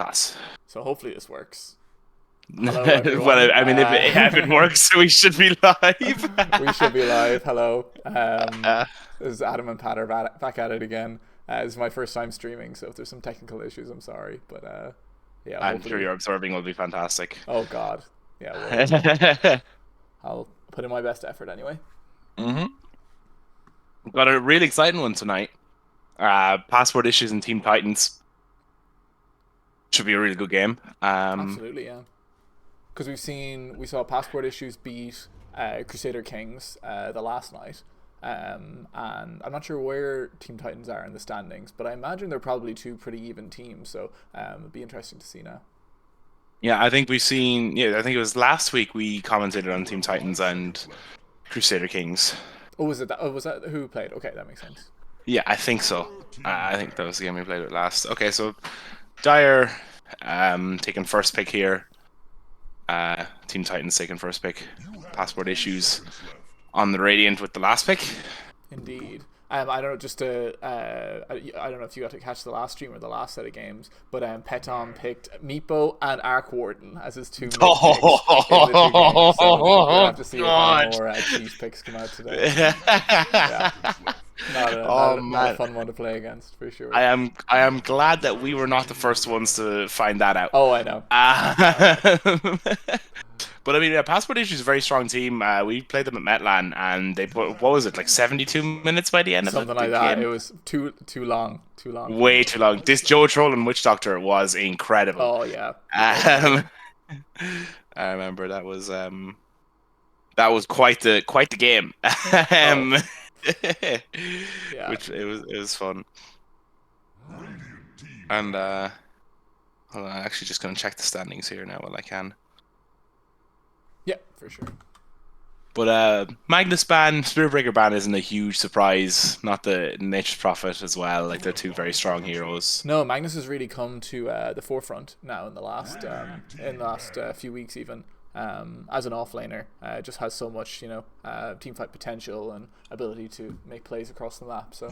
Class. So hopefully this works. Hello, Well, everyone. I mean, if it works, we should be live. We should be live. Hello. Uh, This is Adam and Pat are back at it again. This is my first time streaming, so if there's some technical issues, I'm sorry. But yeah, I'm sure hopefully. your absorbing will be fantastic. Oh God. Yeah, well, I'll put in my best effort anyway. hmm Got a really exciting one tonight. Passport issues and Team Titans should be a really good game. Absolutely, yeah. Because we saw passport issues beat Crusader Kings the last night. And I'm not sure where Team Titans are in the standings, but I imagine they're probably two pretty even teams. So it'd be interesting to see now. Yeah, I think we've seen. Yeah, I think it was last week we commented on Team Titans and Crusader Kings. Oh, was it that? Oh, was that who played? Okay, that makes sense. Yeah, I think so. I think that was the game we played with last. Okay, so Dyer taking first pick here. Team Titans taking first pick. Passport issues on the Radiant with the last pick. Indeed. I don't know, just to, I don't know if you got to catch the last stream or the last set of games, but Petom picked Meepo and Arc Warden as his two mid picks in the two games. So we're gonna have to see if any more Chiefs picks come out today. Yeah, not a fun one to play against for sure. I am glad that we were not the first ones to find that out. Oh, I know. But I mean, Passport Issue is a very strong team. We played them at Metlan, and they put, what was it, like 72 minutes by the end of Something like that. It was too long, way too long. This Joe Troll and Witch Doctor was incredible. Oh yeah. I remember that was quite the game. Yeah. Which it was fun. And hold on, I'm actually just gonna check the standings here now while I can. Yeah, for sure. But Magnus ban, Spiritbreaker ban isn't a huge surprise. Not the Nature's Prophet as well. Like they're two very strong heroes. No, Magnus has really come to the forefront now in the last few weeks even. As an offlaner, just has so much, team fight potential and ability to make plays across the map. So,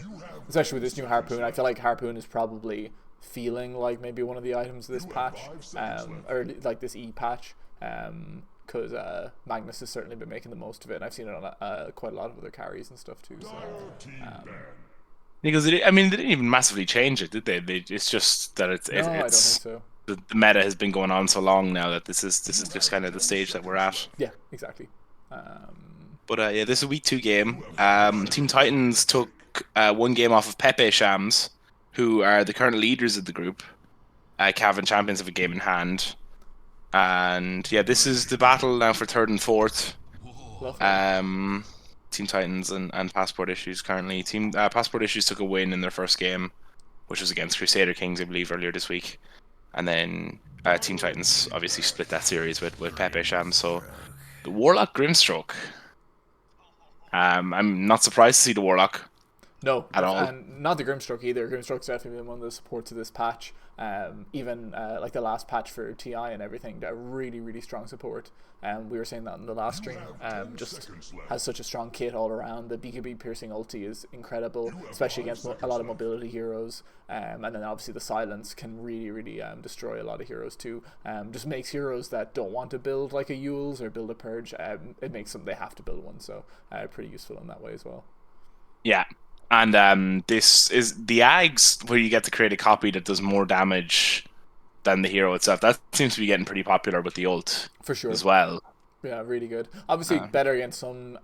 especially with this new Harpoon, I feel like Harpoon is probably feeling like maybe one of the items of this patch, or like this E patch. Because Magnus has certainly been making the most of it, and I've seen it on quite a lot of other carries and stuff too. So, because they didn't even massively change it, did they? It's just that it's no, I don't think so. The meta has been going on so long now that this is just kind of the stage that we're at. Yeah, exactly. But yeah, this is a week 2 game. Team Titans took one game off of Pepe Shams, who are the current leaders of the group. Cavan champions have a game in hand. And yeah, this is the battle now for 3rd and 4th. Team Titans and Passport Issues currently. Team Passport Issues took a win in their first game, which was against Crusader Kings, I believe, earlier this week. And then Team Titans obviously split that series with Pepe Sham. So the Warlock Grimstroke. I'm not surprised to see the Warlock. No, at all. And not the Grimstroke either. Grimstroke's definitely been one of the supports of this patch. Even like the last patch for TI and everything, that really, really strong support. We were saying that in the last stream. Just has such a strong kit all around. The BKB piercing ulti is incredible, especially against a lot of mobility heroes. And then obviously the silence can really, really destroy a lot of heroes too. Just makes heroes that don't want to build like a Yules or build a Purge. It makes them they have to build one. So pretty useful in that way as well. Yeah. And this is the Ags, where you get to create a copy that does more damage than the hero itself. That seems to be getting pretty popular with the ult for sure as well. Yeah, really good. Obviously, better against some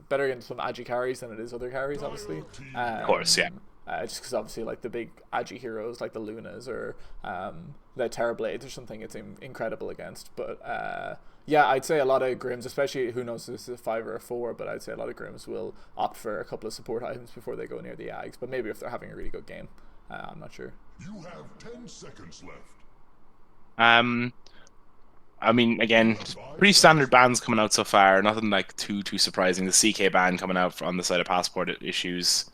better against some agi carries than it is other carries. Obviously, of course, yeah. Just because obviously, like the big agi heroes, like the Lunas or the Terrorblades or something, it's incredible against. But yeah, I'd say a lot of Grims, especially who knows if this is a 5 or a 4, but I'd say a lot of Grims will opt for a couple of support items before they go near the Ags. But maybe if they're having a really good game, I'm not sure. You have 10 seconds left. I mean, again, pretty standard bans coming out so far. Nothing like too surprising. The CK ban coming out on the side of Passport Issues.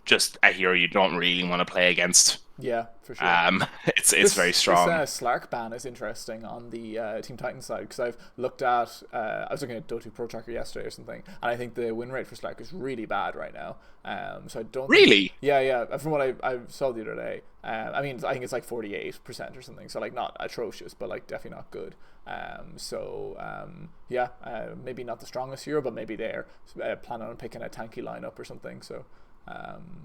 Just a hero you don't really want to play against. Yeah, for sure. It's very strong. This Slark ban is interesting on the Team Titan side because I've looked at I was looking at Dota Pro Tracker yesterday or something, and I think the win rate for Slark is really bad right now. So I don't think, Really? yeah, from what I saw the other day. I mean, I think it's like 48% or something, so like not atrocious, but like definitely not good. Yeah, maybe not the strongest hero, but maybe they're planning on picking a tanky lineup or something. So.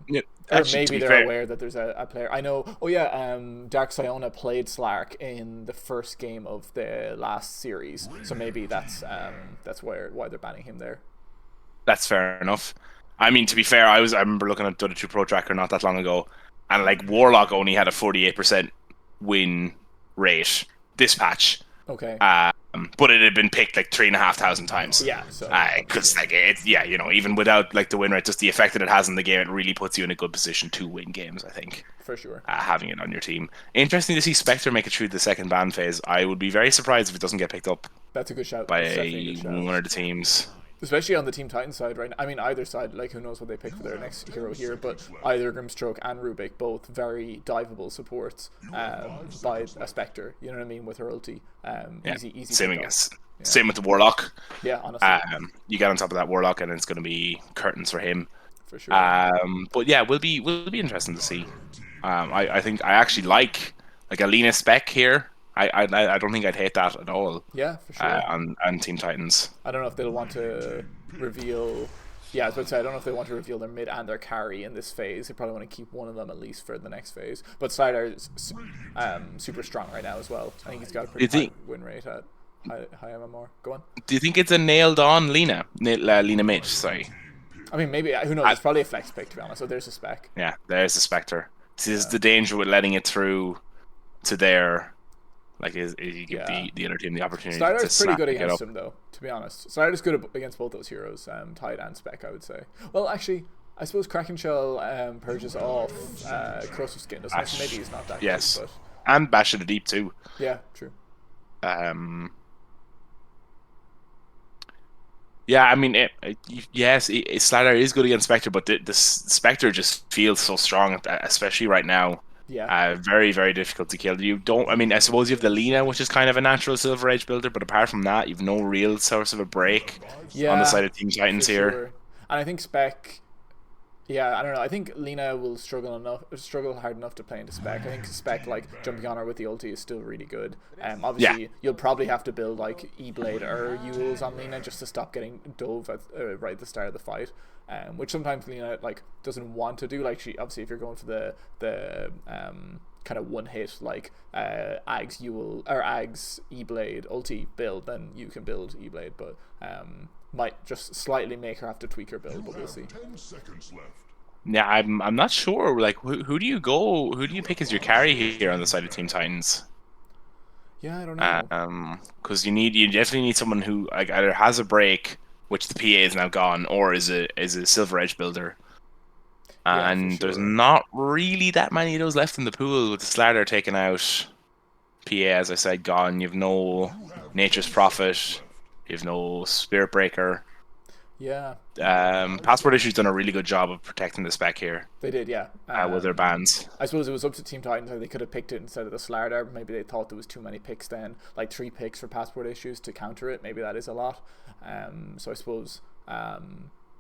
Yeah, Or actually, to maybe be they're fair, aware that there's a player. I know. Oh yeah, Dark Siona played Slark in the first game of the last series, so maybe that's why they're banning him there. that's fair enough. I mean, to be fair, I remember looking at Dota 2 Pro Tracker not that long ago, and like Warlock only had a 48% win rate this patch. Okay. But it had been picked like 3,500 times. Yeah. So. Because like it's even without like the win rate, just the effect that it has in the game, it really puts you in a good position to win games. I think For sure. having it on your team. Interesting to see Spectre make it through the second ban phase. I would be very surprised if it doesn't get picked up That's a good shout. by That's definitely a good shout. one of the teams. Especially on the Team Titan side, right? I mean, either side, like, who knows what they pick for their next hero here, but either Grimstroke and Rubik, both very diveable supports by a Spectre, you know what I mean, with her ulti. Easy Same, I pick up. guess. Same with the Warlock. Yeah, honestly. You get on top of that Warlock, and it's going to be curtains for him. For sure. But yeah, will be interesting to see. I think I actually like a Lina spec here. I don't think I'd hate that at all. Yeah, for sure. On Team Titans. I don't know if they'll want to reveal. Yeah, I was about to say, I don't know if they want to reveal their mid and their carry in this phase. They probably want to keep one of them at least for the next phase. But Slider is super strong right now as well. I think he's got a pretty high win rate at high MMR. Go on. Do you think it's a nailed on Lina? Lina Mitch, sorry. I mean, maybe, who knows? It's probably a flex pick, to be honest. So there's a spec. Yeah, there's the Spectre. This is the danger with letting it through to their. Like, you give the other team the opportunity Slider's to pretty good pick it against up. him, though, to be honest. Slider's good against both those heroes, Tide and Spec, I would say. Well, actually, I suppose Kraken Shell purges off Corrosive Skin, doesn't it? So maybe he's not that good. But... And Bash of the Deep, too. Yeah, true. Yeah, I mean, yes, Slider is good against Spectre, but the Spectre just feels so strong, especially right now. Yeah. Very, very difficult to kill. You don't. I mean, I suppose you have the Lina, which is kind of a natural Silver Edge builder, but apart from that, you've no real source of a break on the side of Team Titans here. Sure. And I think Spec. Yeah, I don't know. I think Lina will struggle hard enough to play into Spec. I think Spec, like, jumping on her with the ulti is still really good. Obviously, you'll probably have to build, like, E-Blade or Yules on Lina just to stop getting dove at right at the start of the fight. Which sometimes Lina, like, doesn't want to do. Like, she obviously, if you're going for the kind of one hit, like, Ag's E-Blade ulti build, then you can build E-Blade, but might just slightly make her have to tweak her build, but we'll see. 10 seconds left. Yeah, I'm not sure. Like, who do you go? Who do you pick as your carry here on the side of Team Titans? Yeah, I don't know. Because you definitely need someone who like either has a break, which the PA is now gone, or is a Silver Edge builder. And there's not really that many of those left in the pool with the Slider taken out. PA, as I said, gone. You have no Nature's Prophet. You have no Spirit Breaker. Yeah. Passport Issue's done a really good job of protecting the spec here. They did, yeah. With their bans. I suppose it was up to Team Titans. They could have picked it instead of the Slider. Maybe they thought there was too many picks then. Like 3 picks for Passport Issues to counter it. Maybe that is a lot. So I suppose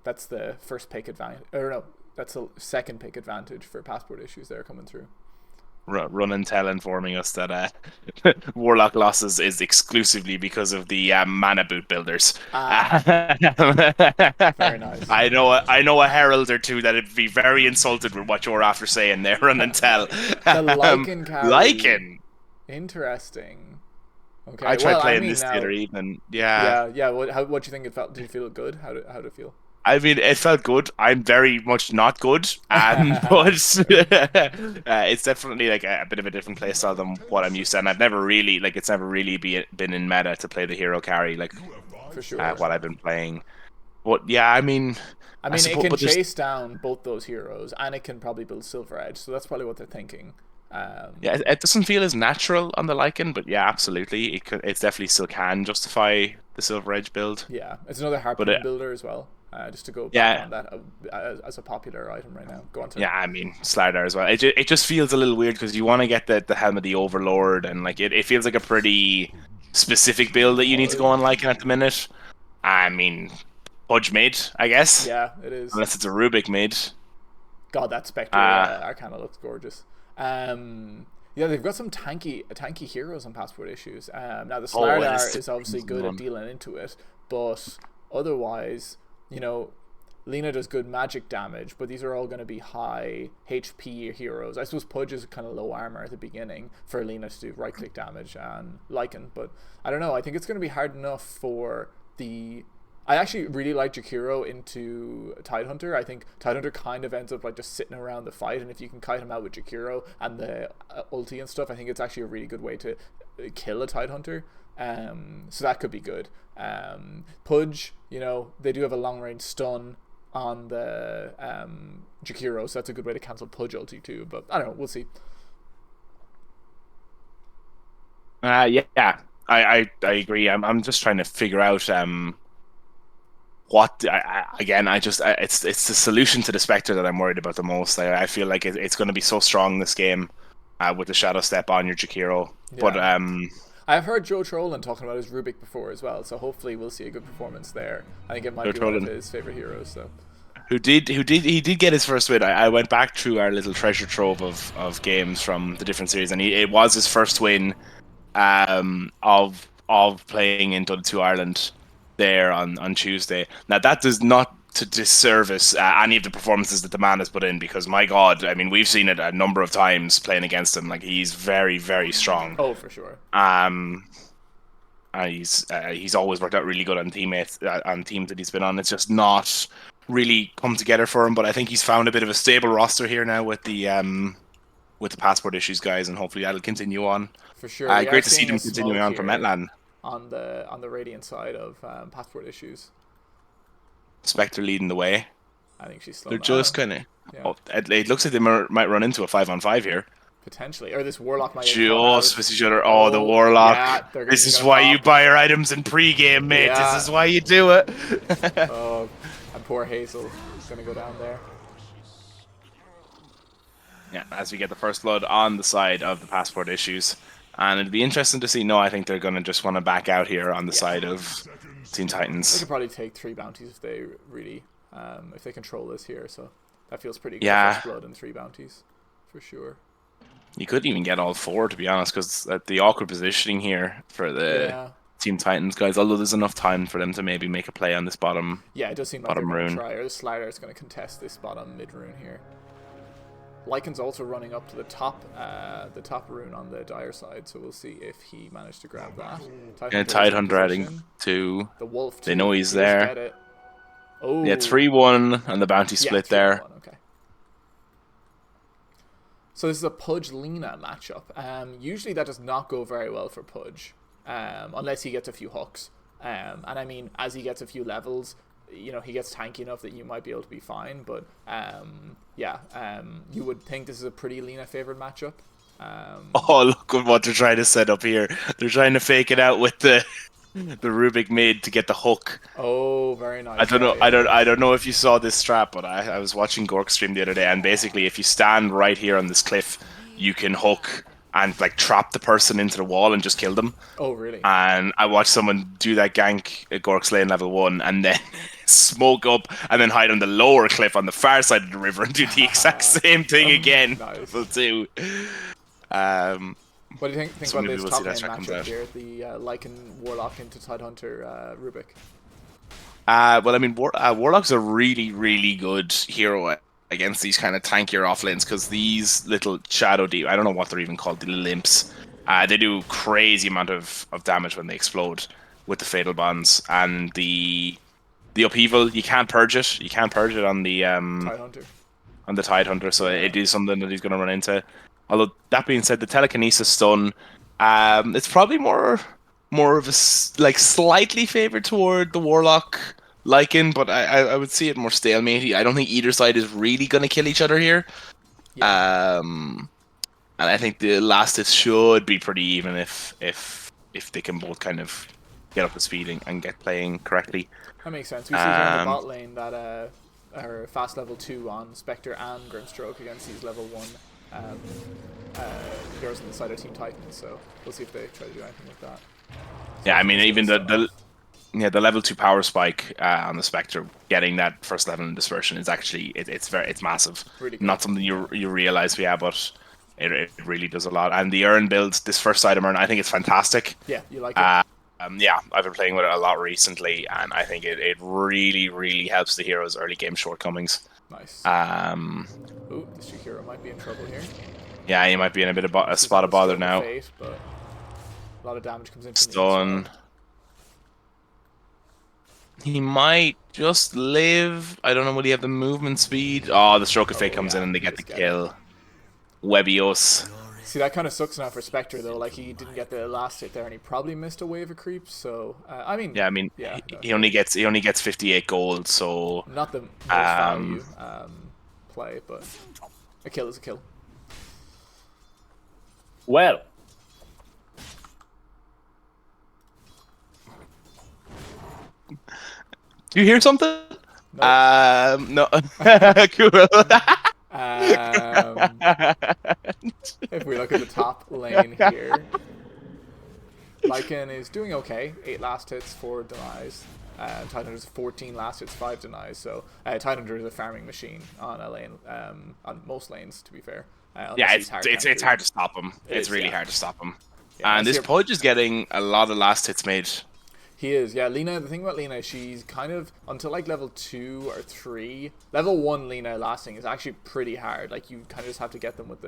that's the first pick advantage. Or no, that's the second pick advantage for Passport Issues there coming through. Run and Tell informing us that Warlock losses is exclusively because of the mana boot builders. Very nice. I know a herald or two that'd be very insulted with what you're after saying there. Run and Tell. The Lycan carry. Lycan. Interesting. Okay. I tried playing this the other evening. Yeah. Yeah. What do you think it felt? Did you feel good? How did it feel? I mean, it felt good. I'm very much not good, but it's definitely like a bit of a different playstyle than what I'm used to. And I've never really it's never really been in meta to play the hero carry like for sure what I've been playing. But yeah, I mean, it can chase down both those heroes, and it can probably build Silver Edge. So that's probably what they're thinking. Yeah, it doesn't feel as natural on the Lycan, but yeah, absolutely, it's definitely still can justify the Silver Edge build. Yeah, it's another Harpoon builder as well. just to go back Yeah. on that as a popular item right now. Go on to Yeah, I mean, Slardar as well. It just feels a little weird because you want to get the helm of the Overlord, and like it feels like a pretty specific build that you need to go on liking at the minute. I mean, Pudge mid, I guess. Yeah, it is. Unless it's a Rubik mid. God, that Spectre Arcana looks gorgeous. Yeah, they've got some tanky heroes on passport issues. Now the Slardar is obviously good at dealing into it, but otherwise, you know, Lena does good magic damage, but these are all going to be high HP heroes. I suppose Pudge is kind of low armor at the beginning for Lena to do right click damage and Lycan, but I don't know. I think it's going to be hard enough for the. I actually really like Jakiro into Tidehunter. I think Tidehunter kind of ends up like just sitting around the fight, and if you can kite him out with Jakiro and the ulti and stuff, I think it's actually a really good way to kill a Tidehunter. So that could be good. Pudge, you know, they do have a long range stun on the Jakiro, so that's a good way to cancel Pudge ulti too. But I don't know, we'll see. Yeah, I agree. I'm just trying to figure out what it's the solution to the Spectre that I'm worried about the most. I feel like it's going to be so strong this game with the Shadow Step on your Jakiro. Yeah. But I've heard Joe Trollan talking about his Rubik before as well, so hopefully we'll see a good performance there. I think it might be one of his favorite heroes. So he did get his first win. I went back through our little treasure trove of games from the different series, and it was his first win of playing in Dota 2 Ireland there on Tuesday. Now that does not to disservice any of the performances that the man has put in, because my God, I mean, we've seen it a number of times playing against him. Like, he's very, very strong. Oh, for sure. And he's always worked out really good on teammates on teams that he's been on. It's just not really come together for him. But I think he's found a bit of a stable roster here now with the passport issues guys, and hopefully that'll continue on. For sure. Great to see them continuing on for Metland. On the Radiant side of passport issues. Spectre leading the way. I think she's slow. They're just kind of. Yeah. Oh, it looks like they might run into a 5-on-5 here. Potentially, or this Warlock might just with each other. Oh, the Warlock! Yeah, this is why you buy your items in pre-game, mate. Yeah. This is why you do it. Oh, and poor Hazel is gonna go down there. Yeah, as we get the first blood on the side of the passport issues, and it'll be interesting to see. No, I think they're gonna just want to back out here on the side of Team Titans. They could probably take 3 bounties if they really, if they control this here. So that feels pretty good. Yeah. First blood and 3 bounties, for sure. You could even get all 4, to be honest, because the awkward positioning here for the Team Titans guys. Although there's enough time for them to maybe make a play on this bottom. Yeah, it does seem like they're going to try. Or the Slider is going to contest this bottom mid rune here. Lycan's also running up to the top rune on the Dire side, so we'll see if he managed to grab that. Tidehunter adding 2. The Wolf too. They know he's there. Oh. Yeah, 3-1 and the bounty split there. Okay. So this is a Pudge Lena matchup. Usually that does not go very well for Pudge, unless he gets a few hooks. And I mean, as he gets a few levels, you know, he gets tanky enough that you might be able to be fine. But you would think this is a pretty Lena favored matchup. Oh, look at what they're trying to set up here. They're trying to fake it out with the Rubik mid to get the hook. Oh, very nice. I don't know if you saw this strat, but I was watching Gork stream the other day, and basically if you stand right here on this cliff, you can hook and like trap the person into the wall and just kill them. Oh, really? And I watched someone do that gank at Gork's lane level 1 and then smoke up and then hide on the lower cliff on the far side of the river and do the exact same thing again. Nice. Level 2. What do you think about this top lane matchup here? The Lycan Warlock into Tidehunter Rubik. Well, I mean, Warlock's a really, really good hero against these kind of tankier off lanes, because these little shadow deep, I don't know what they're even called, the limps, they do crazy amount of damage when they explode with the fatal bonds, and the upheaval, you can't purge it. You can't purge it on the Tidehunter. On the Tidehunter, so it is something that he's going to run into. Although that being said, the telekinesis stun, it's probably more of a slightly favored toward the Warlock Lycan, but I would see it more stalemate. I don't think either side is really going to kill each other here. Yeah. And I think the last it should be pretty even if they can both kind of get up to speed and get playing correctly. That makes sense. We see here in the bot lane that our fast level 2 on Spectre and Grimstroke against these level 1 heroes on the side of Team Titan. So we'll see if they try to do anything with that. So yeah, I mean, even the level 2 power spike on the Spectre, getting that first level in dispersion is actually it's massive. Really good. Not something you realize, but it really does a lot. And the Urn build, this first item Urn, I think it's fantastic. Yeah, you like it. Yeah, I've been playing with it a lot recently, and I think it really helps the hero's early game shortcomings. Nice. Ooh, this hero might be in trouble here. Yeah, he might be in a bit of a spot of bother now. Fate, but a lot of damage comes in. Stun. He might just live. I don't know. Would he have the movement speed? Oh, the stroke of fate comes in and they get the kill. Webios. See, that kind of sucks now for Spectre though. Like he didn't get the last hit there, and he probably missed a wave of creeps. So I mean, yeah, he only gets 58 gold. So not the most value play, but a kill is a kill. Well. Do you hear something? No. Cool. If we look at the top lane here, Lycan is doing okay. 8 last hits, 4 denies. Tidehunter's 14 last hits, 5 denies. So Tidehunter is a farming machine on a lane, on most lanes, to be fair. Yeah, it's hard to stop him. It's really hard to stop him. Yeah, and this Pudge is getting a lot of last hits made. He is, yeah. Lina, the thing about Lina, she's kind of, until like level 2 or 3, level 1 Lina lasting is actually pretty hard. Like, you kind of just have to get them with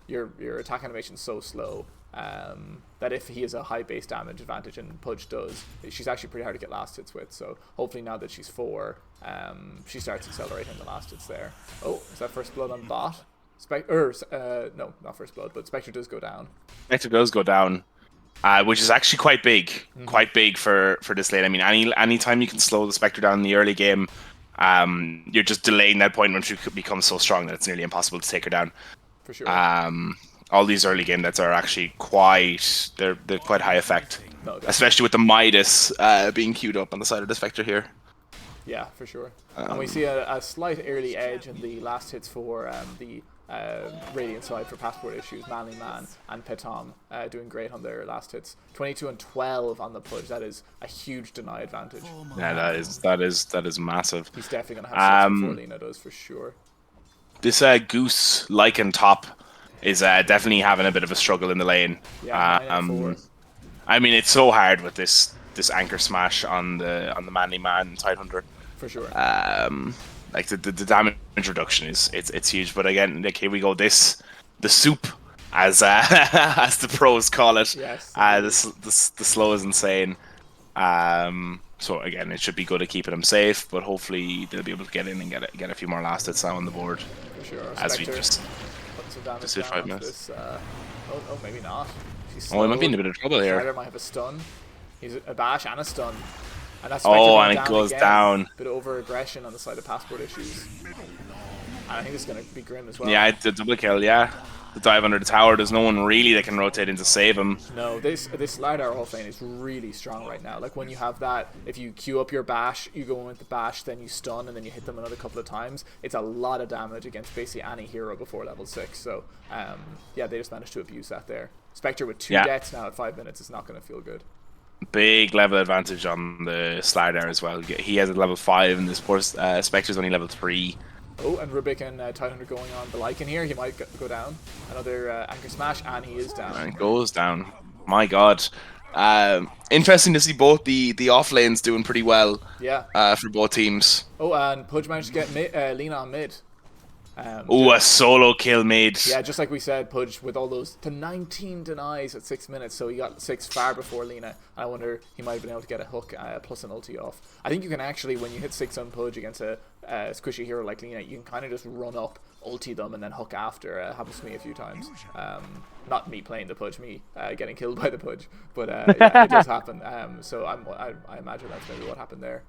your attack animation so slow that if he has a high base damage advantage, and Pudge does, she's actually pretty hard to get last hits with. So hopefully now that she's 4, she starts accelerating the last hits there. Oh, is that first blood on bot? No, not first blood, but Spectre does go down. Spectre does go down. Which is actually quite big for this lane. I mean, any time you can slow the Spectre down in the early game, you're just delaying that point when she becomes so strong that it's nearly impossible to take her down. For sure. All these early game nets are actually they're quite high effect, especially with the Midas being queued up on the side of the Spectre here. Yeah, for sure. And we see a slight early edge in the last hits for the Radiant side for passport issues. Manly Man and Petom doing great on their last hits. 22 and 12 on the Pudge. That is a huge deny advantage. Yeah, that is massive. He's definitely gonna have six before Lina does, for sure. This Goose Lycan top is definitely having a bit of a struggle in the lane. Yeah, I mean, it's so hard with this anchor smash on the Manly Man and Tidehunter. For sure. Like the damage reduction it's huge, but again, like here we go. The soup, as as the pros call it. Yes. The slow is insane. So again, it should be good at keeping them safe, but hopefully they'll be able to get in and get a few more last hits now on the board. For sure. As we just hit 5 minutes. This, oh, maybe not. He might be in a bit of trouble here. Strider might have a stun. He's a bash and a stun. And that's and it goes down. Bit of over aggression on the side of passport issues. And I think it's going to be grim as well. Yeah, it's a double kill, yeah. The dive under the tower, there's no one really that can rotate in to save him. No, this Slardar offlane is really strong right now. Like when you have that, if you queue up your bash, you go in with the bash, then you stun, and then you hit them another couple of times, it's a lot of damage against basically any hero before level 6. So, yeah, they just managed to abuse that there. Spectre with 2 deaths now at 5 minutes is not going to feel good. Big level advantage on the Slardar as well. He has a level 5 and this poor Spectre's only level 3. Oh, and Rubik and Tidehunter going on the Lycan here. He might go down. Another anchor smash, and he is down. And goes down. My God. Interesting to see both the off lanes doing pretty well. Yeah. For both teams. Oh, and Pudge managed to get Lina on mid. A solo kill made. Yeah, just like we said, Pudge with all those to 19 denies at 6 minutes, so he got 6 far before Lina. I wonder he might have been able to get a hook plus an ulti off. I think you can actually, when you hit 6 on Pudge against a squishy hero like Lina, you can kind of just run up, ulti them, and then hook after. Happens to me a few times. Not me playing the Pudge, me getting killed by the Pudge, but yeah, it does happen. So I imagine that's maybe what happened there.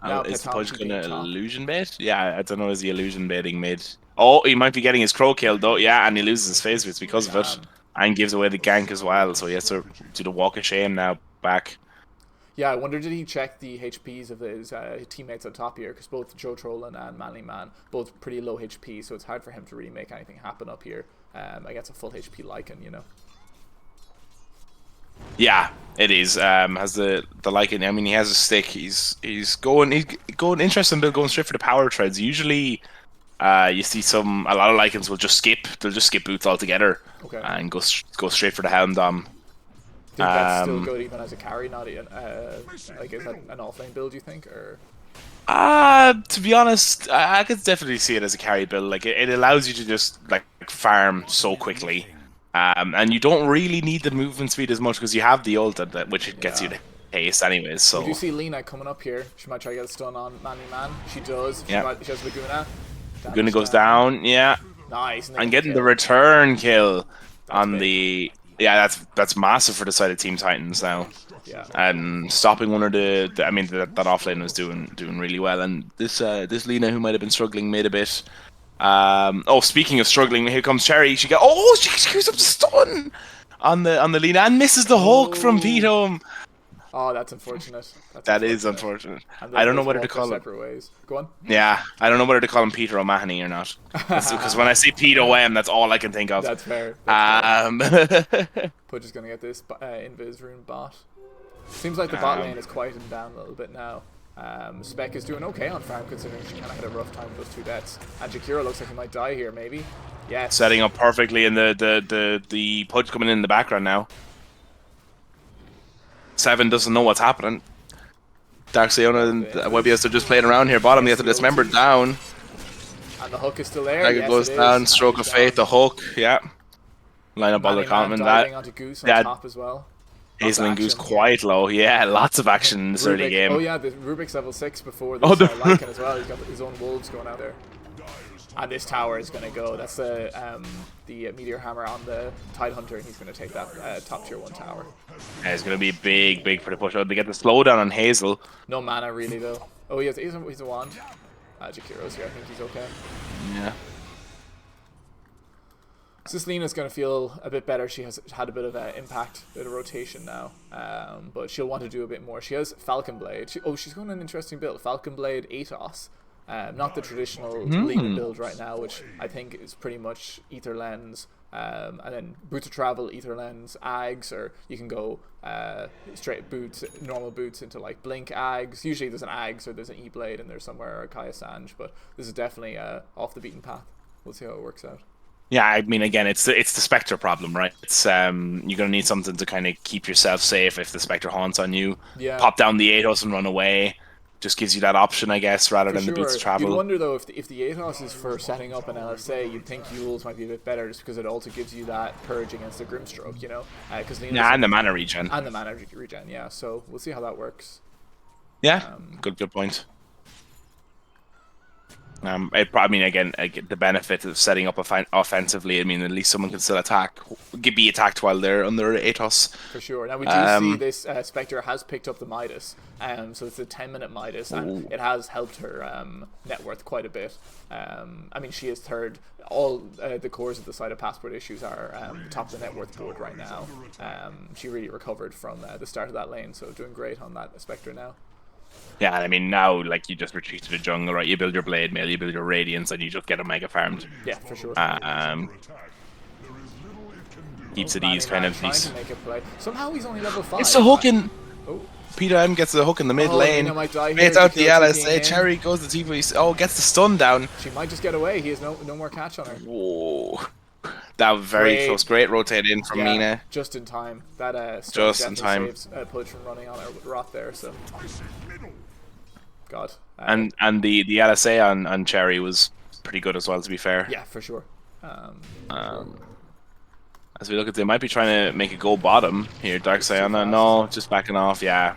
Now, is the Pudge going to illusion bait? Yeah, I don't know. Is he illusion baiting mid? Oh, he might be getting his crow killed though. Yeah, and he loses his phase bits because of it, and gives away the gank as well. So he has to do the walk of shame now back. Yeah, I wonder did he check the HPs of his teammates on top here, because both Joe Trollan and Manly Man both pretty low HP, so it's hard for him to really make anything happen up here against a full HP Lycan, you know. Yeah, it is. Has the Lycan. I mean, he has a stick. He's going interesting build, going straight for the power treads. Usually, you see a lot of Lycans will just skip. They'll just skip boots altogether and go straight for the Helm Dom. I think that's still good even as a carry, not even like is that an offlane build you think, or? To be honest, I could definitely see it as a carry build. Like it allows you to just like farm so quickly, and you don't really need the movement speed as much because you have the ult, which gets you the haste anyways. So would you see Lena coming up here? She might try to get a stun on Manly Man. She does. She has Laguna. Laguna goes down. Yeah. Nice. And getting the return kill on the. Yeah, that's massive for the side of Team Titans now. Yeah. And stopping one of I mean, that offlane was doing really well. And this Lena, who might have been struggling mid a bit. Speaking of struggling, here comes Cherry. She screws up the stun on the Lena and misses the hook from Pito. Oh, that's unfortunate. That is unfortunate. I don't know whether to call him. Separate ways. Go on. Yeah, I don't know whether to call him Peter O'Mahony or not. Because when I say Peter M, that's all I can think of. That's fair. Pudge is gonna get this invis rune bot. Seems like the bot lane is quieting down a little bit now. Spec is doing okay on farm considering she kind of had a rough time with those 2 deaths. And Jakiro looks like he might die here, maybe. Yes. Setting up perfectly, and the Pudge coming in the background now. Seven doesn't know what's happening. Dark Siona and YBS are just playing around here. Bottom, they have to dismember down. And the hook is still there. Tiger goes down, stroke of fate, the hook, yeah. Line up all the common. Onto Goose on top as well. Hazel and Goose quite low. Yeah, lots of action in this early game. Oh yeah, the Rubik's level 6 before this Lycan as well. He's got his own wolves going out there. And this tower is going to go. That's the Meteor Hammer on the Tidehunter, and he's going to take that top tier 1 tower. Yeah, it's going to be big for the push out. They get the slowdown on Hazel. No mana really though. Oh, he's a wand. Jakiro's here. I think he's okay. Yeah. Lena's going to feel a bit better. She has had a bit of impact, a bit of rotation now, but she'll want to do a bit more. She has Falcon Blade. She's going an interesting build. Falcon Blade Atos. Not the traditional Lena build right now, which I think is pretty much Ether Lens, and then Boots of Travel, Ether Lens, Ags, or you can go straight boots, normal boots into like Blink Ags. Usually there's an Ags or there's an E-Blade in there somewhere, or a Kaya Sanj, but this is definitely off the beaten path. We'll see how it works out. Yeah, I mean, again, it's the Spectre problem, right? It's you're gonna need something to kind of keep yourself safe if the Spectre haunts on you. Yeah. Pop down the Atos and run away. Just gives you that option, I guess, rather than the boots of travel. You'd wonder though if the Atos is for setting up an LSA, you'd think Yule's might be a bit better just because it also gives you that purge against the Grimstroke, you know? And the mana regen. And the mana regen, yeah. So we'll see how that works. Yeah, good point. I mean, again, the benefit of setting up offensively, I mean, at least someone can still be attacked while they're under Atos. For sure. Now, we do see this Spectre has picked up the Midas, so it's a 10-minute Midas, and it has helped her net worth quite a bit. I mean, she is third. All the cores of the side of Passport Issues are top of the net worth board right now. She really recovered from the start of that lane, so doing great on that Spectre now. Yeah, I mean, now, like, you just retreat to the jungle, right? You build your Blade Mail, you build your Radiance, and you just get a Mega farmed. Yeah, for sure. Keeps it easy, kind of. Somehow he's only level 5. It's the hook in... Peter M gets the hook in the mid lane. Waits out the LSA. Cherry goes to TV. Oh, gets the stun down. She might just get away. He has no more catch on her. Whoa. That was very close. Great rotate in from Mina. Just in time. That just in time saves Pudge from running on her with Rot there. So, God. And the LSA on Cherry was pretty good as well. To be fair. Yeah, for sure. As we look at, they might be trying to make a go bottom here. Dark Siona, no, just backing off. Yeah,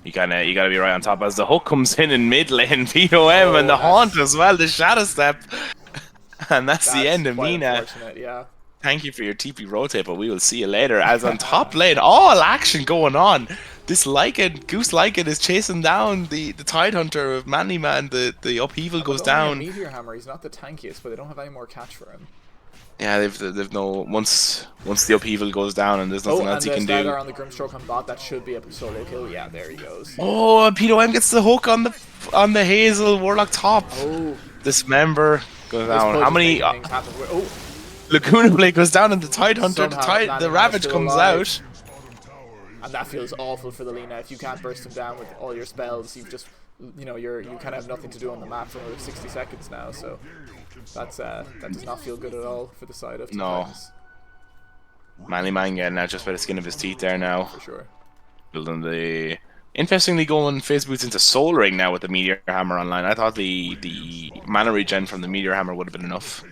you gotta be right on top as the hook comes in mid lane. POM and the haunt as well. The shadow step. And that's the end of Mina. Yeah. Thank you for your TP rotate, but we will see you later. As on top lane, all action going on. This Goose Lycan is chasing down the Tidehunter of Manly Man. The upheaval goes down. Meteor Hammer, he's not the tankiest, but they don't have any more catch for him. Yeah, they've no once the upheaval goes down and there's Oh, nothing and else he the can Slider do. on the Grimstroke on bot. That should be a solo kill. Yeah, there he goes. Oh, and Peter M gets the hook on the Hazel Warlock top. Oh, Dismember goes this down. Pudge How is many? making things happen. Oh, Laguna Blade goes down and the Tide Hunter. Somehow, The Manny Man is Ravage still comes alive. out. and that feels awful for the Lina. If you can't burst him down with all your spells, you've just, you know, you kind of have nothing to do on the map for another 60 seconds now. So that does not feel good at all for the side of Team No. Titans, Manly Man getting out just by the skin of his teeth there now. for sure. Building the. Interestingly, going phase boots into Soul Ring now with the Meteor Hammer online. I thought the mana regen from the Meteor Hammer would have been enough.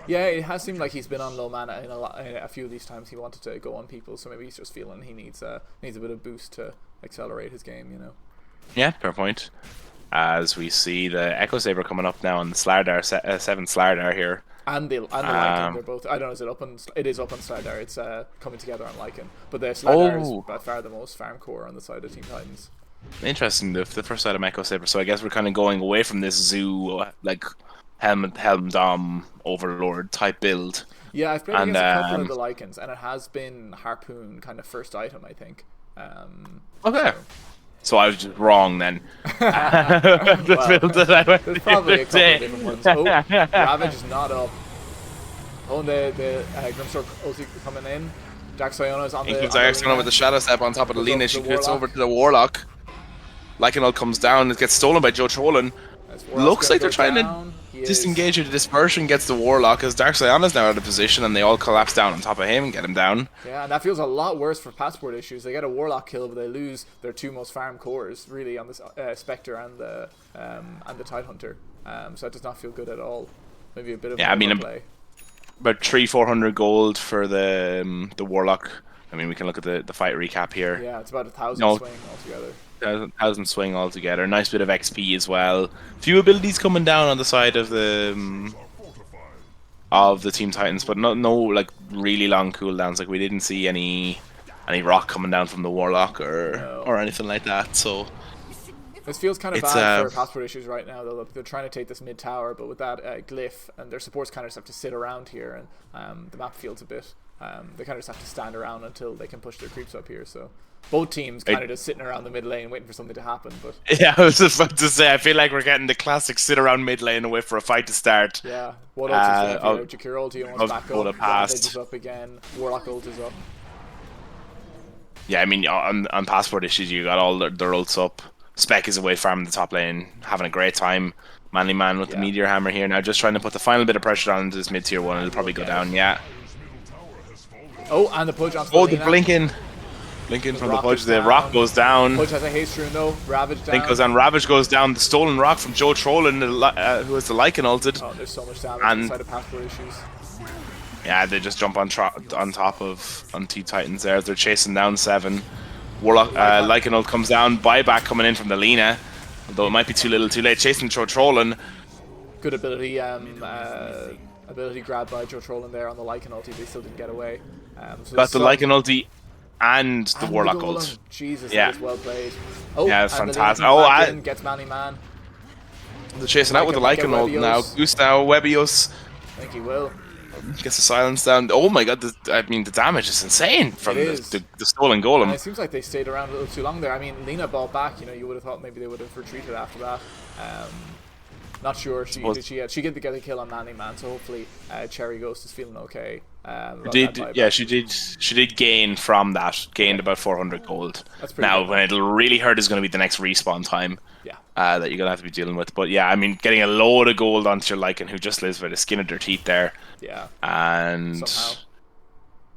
Yeah, it has seemed like he's been on low mana in a few of these times. He wanted to go on people, so maybe he's just feeling he needs a bit of boost to accelerate his game. You know. Yeah, fair point. As we see the Echo Saber coming up now on the Slardar, 7 Slardar here. And the Lycan, they're both. I don't know. Is it up on? It is up on Slardar. It's coming together on Lycan, but the Slardar is by far the most farm core on the side of Team Titans. Interesting, the first side of Echo Saber. So I guess we're kind of going away from this zoo like Helm Dom Overlord type build. Yeah, I've played against a couple of the Lycans, and it has been Harpoon kind of first item, I think. Okay. So I was just wrong then. There's probably a couple of different ones. Oh, Ravage is not up. Oh, and the Grimstroke ulti coming in. Jack Siona's on the. Includes with the Shadow Step on top of the Lina. She gets over to the Warlock. Lycanol comes down. It gets stolen by Joe Trollen. Looks like they're trying to disengage her. The dispersion gets the Warlock as Dark Siona's now out of position and they all collapse down on top of him and get him down. Yeah, and that feels a lot worse for passport issues. They get a Warlock kill, but they lose their two most farm cores really on the Spectre and the Tide Hunter. So it does not feel good at all. Maybe a bit of play. About 300-400 gold for the Warlock. I mean, we can look at the fight recap here. Yeah, it's about 1,000 swing altogether. 1,000 swing altogether. Nice bit of XP as well. Few abilities coming down on the side of the Team Titans, but no like really long cooldowns. Like we didn't see any rock coming down from the Warlock or anything like that. So this feels kind of bad for passport issues right now. They're trying to take this mid tower, but with that glyph and their supports kind of just have to sit around here, and the map feels a bit. They kind of just have to stand around until they can push their creeps up here. So both teams kind of just sitting around the mid lane waiting for something to happen. But yeah, I was just about to say, I feel like we're getting the classic sit around mid lane and wait for a fight to start. Yeah, what ult is there? Jakir ulti almost back up. Ravage is up again. Warlock ult is up. Yeah, I mean on passport issues, you got all their ults up. Spec is away farming the top lane, having a great time. Manly Man with the Meteor Hammer here now, just trying to put the final bit of pressure on this mid tier 1. It'll probably go down. Yeah. Oh, and the Pudge on the blinking from the Pudge. The rock goes down. Pudge has a haste rune though. Ravage down. Goes down. Ravage goes down. The stolen rock from Joe Trollen, who has the Lycan ulted. Oh, there's so much damage inside of passport issues. Yeah, they just jump on top of Team Titans there. They're chasing down 7. Warlock Lycan ult comes down. Buyback coming in from the Lina, although it might be too little, too late. Chasing Joe Trollen. Good ability. Ability grabbed by Joe Trollen there on the Lycan ulti. They still didn't get away. So got the Lycan ulti and the Warlock ult. Jesus, that is well played. Oh, yeah, it's fantastic. Gets Manly Man. They're chasing out with the Lycan ult now. Goose now, Webios. I think he will. Gets the silence down. Oh my god, I mean, the damage is insane from the stolen golem. And it seems like they stayed around a little too long there. I mean, Lina bought back. You know, you would have thought maybe they would have retreated after that. Not sure. She did get a kill on Manly Man, so hopefully Cherry Ghost is feeling okay. She did gain from that. Gained about 400 gold. Now, when it'll really hurt is going to be the next respawn time. Yeah. That you're gonna have to be dealing with. But yeah, I mean, getting a load of gold onto your Lycan, who just lives by the skin of their teeth there. Yeah. And somehow.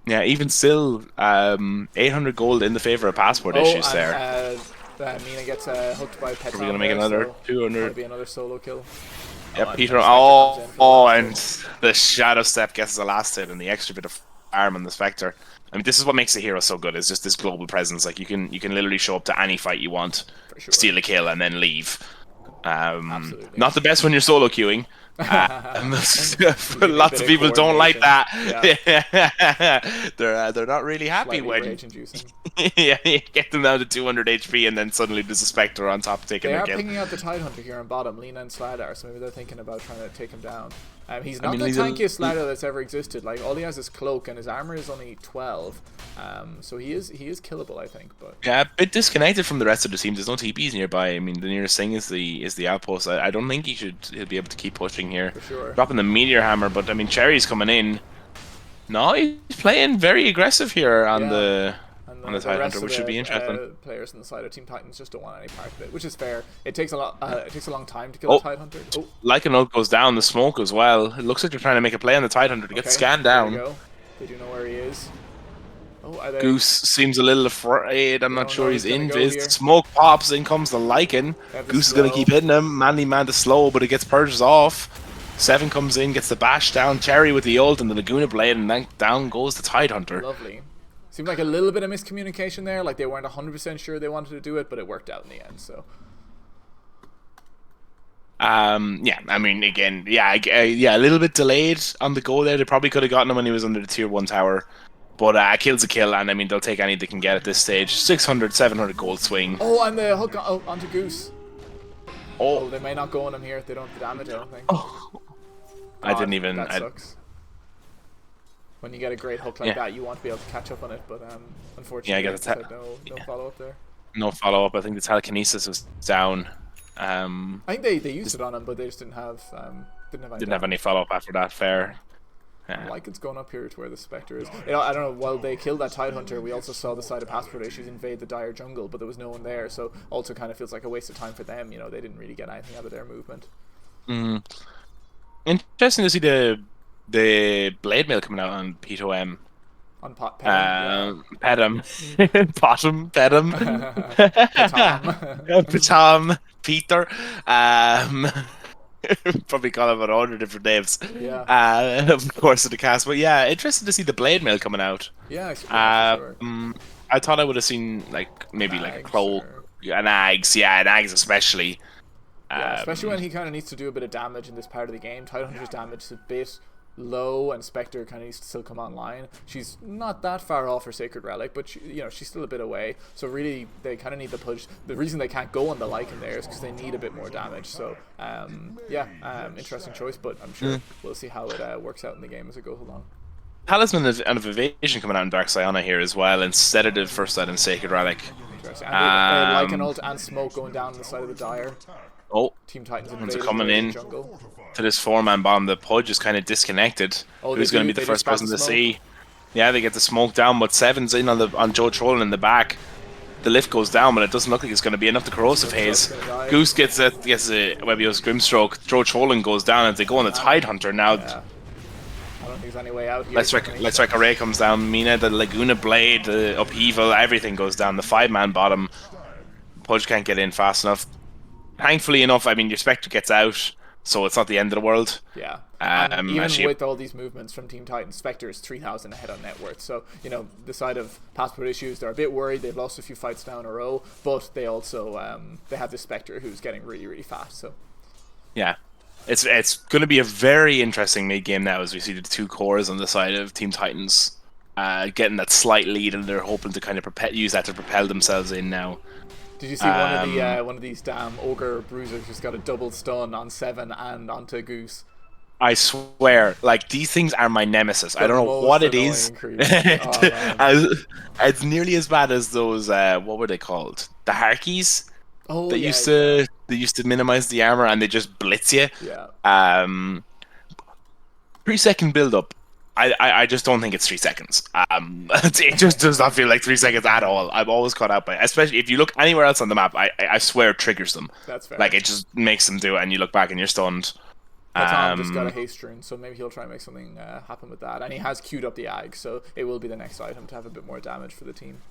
Yeah, even still, 800 gold in the favor of passport issues there. Mina gets hooked by Pet. We're gonna make another 200. Be another solo kill. Yep, Peter. And the Shadow Step gets the last hit and the extra bit of arm on the Spectre. I mean, this is what makes the hero so good. Is just this global presence. Like you can literally show up to any fight you want, steal a kill, and then leave. Not the best when you're solo queuing. Lots of people don't like that. Yeah. They're not really happy when you get them down to 200 HP and then suddenly there's a Spectre on top taking their kill. They are picking out the Tide Hunter here on bottom, Lina and Slardar, so maybe they're thinking about trying to take him down. He's not the tankiest ladder that's ever existed. Like, all he has is cloak, and his armor is only 12. So he is killable, I think. But yeah, a bit disconnected from the rest of the team. There's no TPs nearby. I mean, the nearest thing is the outpost. I don't think he'll be able to keep pushing here. For sure. Dropping the meteor hammer, but I mean, Cherry's coming in. No, he's playing very aggressive here on the Tidehunter, which should be interesting. Players on the side of Team Titans just don't want any part of it, which is fair. It takes a lot. It takes a long time to kill a Tidehunter. Oh, Lycanroc goes down the smoke as well. It looks like they're trying to make a play on the Tidehunter to get scanned down. There we go. They do know where he is. Oh, are they... Goose seems a little afraid. I'm not sure he's invis. Smoke pops, in comes the Lycan. Goose is going to keep hitting him. Manly man to slow, but it gets purges off. 7 comes in, gets the bash down. Cherry with the ult and the Laguna Blade, and then down goes the Tidehunter. Lovely. Seemed like a little bit of miscommunication there. Like, they weren't 100% sure they wanted to do it, but it worked out in the end. So. Yeah. I mean, again, yeah, a little bit delayed on the goal there. They probably could have gotten him when he was under the tier 1 tower. But a kill's a kill, and I mean, they'll take any they can get at this stage. 600, 700 gold swing. Oh, and the hook onto Goose. Oh, they may not go on him here if they don't have the damage, I don't think. Oh. God, I didn't even. That sucks. When you get a great hook like that, you want to be able to catch up on it, but unfortunately, I guess no follow up there. No follow up. I think the telekinesis was down. I think they used it on him, but they just didn't have any follow up after that. Fair. Like it's going up here to where the Spectre is. You know, I don't know. While they killed that Tidehunter, we also saw the side of Passport Issues invade the dire jungle, but there was no one there, so also kind of feels like a waste of time for them. You know, they didn't really get anything out of their movement. Interesting to see the blade mail coming out on P2M. On Pedum. Pedum. Bottom. Pedum. Patam. Peter. Probably call him 100 different names. Yeah. Of course, in the cast. But yeah, interesting to see the blade mail coming out. Yeah, sure. I thought I would have seen maybe like a cloak, an Ags. Yeah, an Ags especially. Yeah, especially when he kind of needs to do a bit of damage in this part of the game. Tidehunter's damage is a bit low, and Spectre kind of needs to still come online. She's not that far off her Sacred Relic, but she's still a bit away. So really, they kind of need the push. The reason they can't go on the Lycan there is because they need a bit more damage. So interesting choice, but I'm sure we'll see how it works out in the game as it goes along. Talisman of Evasion coming out in Dark Siona here as well, instead of the first item Sacred Relic. Interesting. And Lycan ult and smoke going down the side of the Dire. Oh, Team Titans are coming in to this 4-man bomb. The Pudge is kind of disconnected. Who's going to be the first person to see? Yeah, they get the smoke down, but 7's in on Joe Trolling in the back. The lift goes down, but it doesn't look like it's going to be enough to corrosive haze. Goose gets a Webio's Grimstroke. Joe Trolling goes down, and they go on the Tidehunter now. I don't think there's any way out here. Let's Strike Array comes down. Mina, the Laguna Blade, the Upheaval, everything goes down. The 5-man bottom. Pudge can't get in fast enough. Thankfully enough, I mean, your Spectre gets out, so it's not the end of the world. Yeah. And even with all these movements from Team Titan, Spectre is 3,000 ahead on net worth. So, the side of Passport Issues, they're a bit worried. They've lost a few fights now in a row, but they also they have this Spectre who's getting really, really fast. So, yeah. It's going to be a very interesting mid-game now as we see the 2 cores on the side of Team Titans getting that slight lead, and they're hoping to kind of use that to propel themselves in now. Did you see one of these damn ogre bruisers just got a double stun on 7 and onto Goose? I swear, like, these things are my nemesis. I don't know what it is. It's nearly as bad as those what were they called? The Harkies? They used to minimize the armor and they just blitz you. Yeah. 3-second build up. I just don't think it's 3 seconds. It just does not feel like 3 seconds at all. I'm always caught out by it. Especially if you look anywhere else on the map, I swear it triggers them. That's fair. Like, it just makes them do it, and you look back and you're stunned. Tom just got a haste rune, so maybe he'll try and make something happen with that. And he has queued up the Ag, so it will be the next item to have a bit more damage for the team.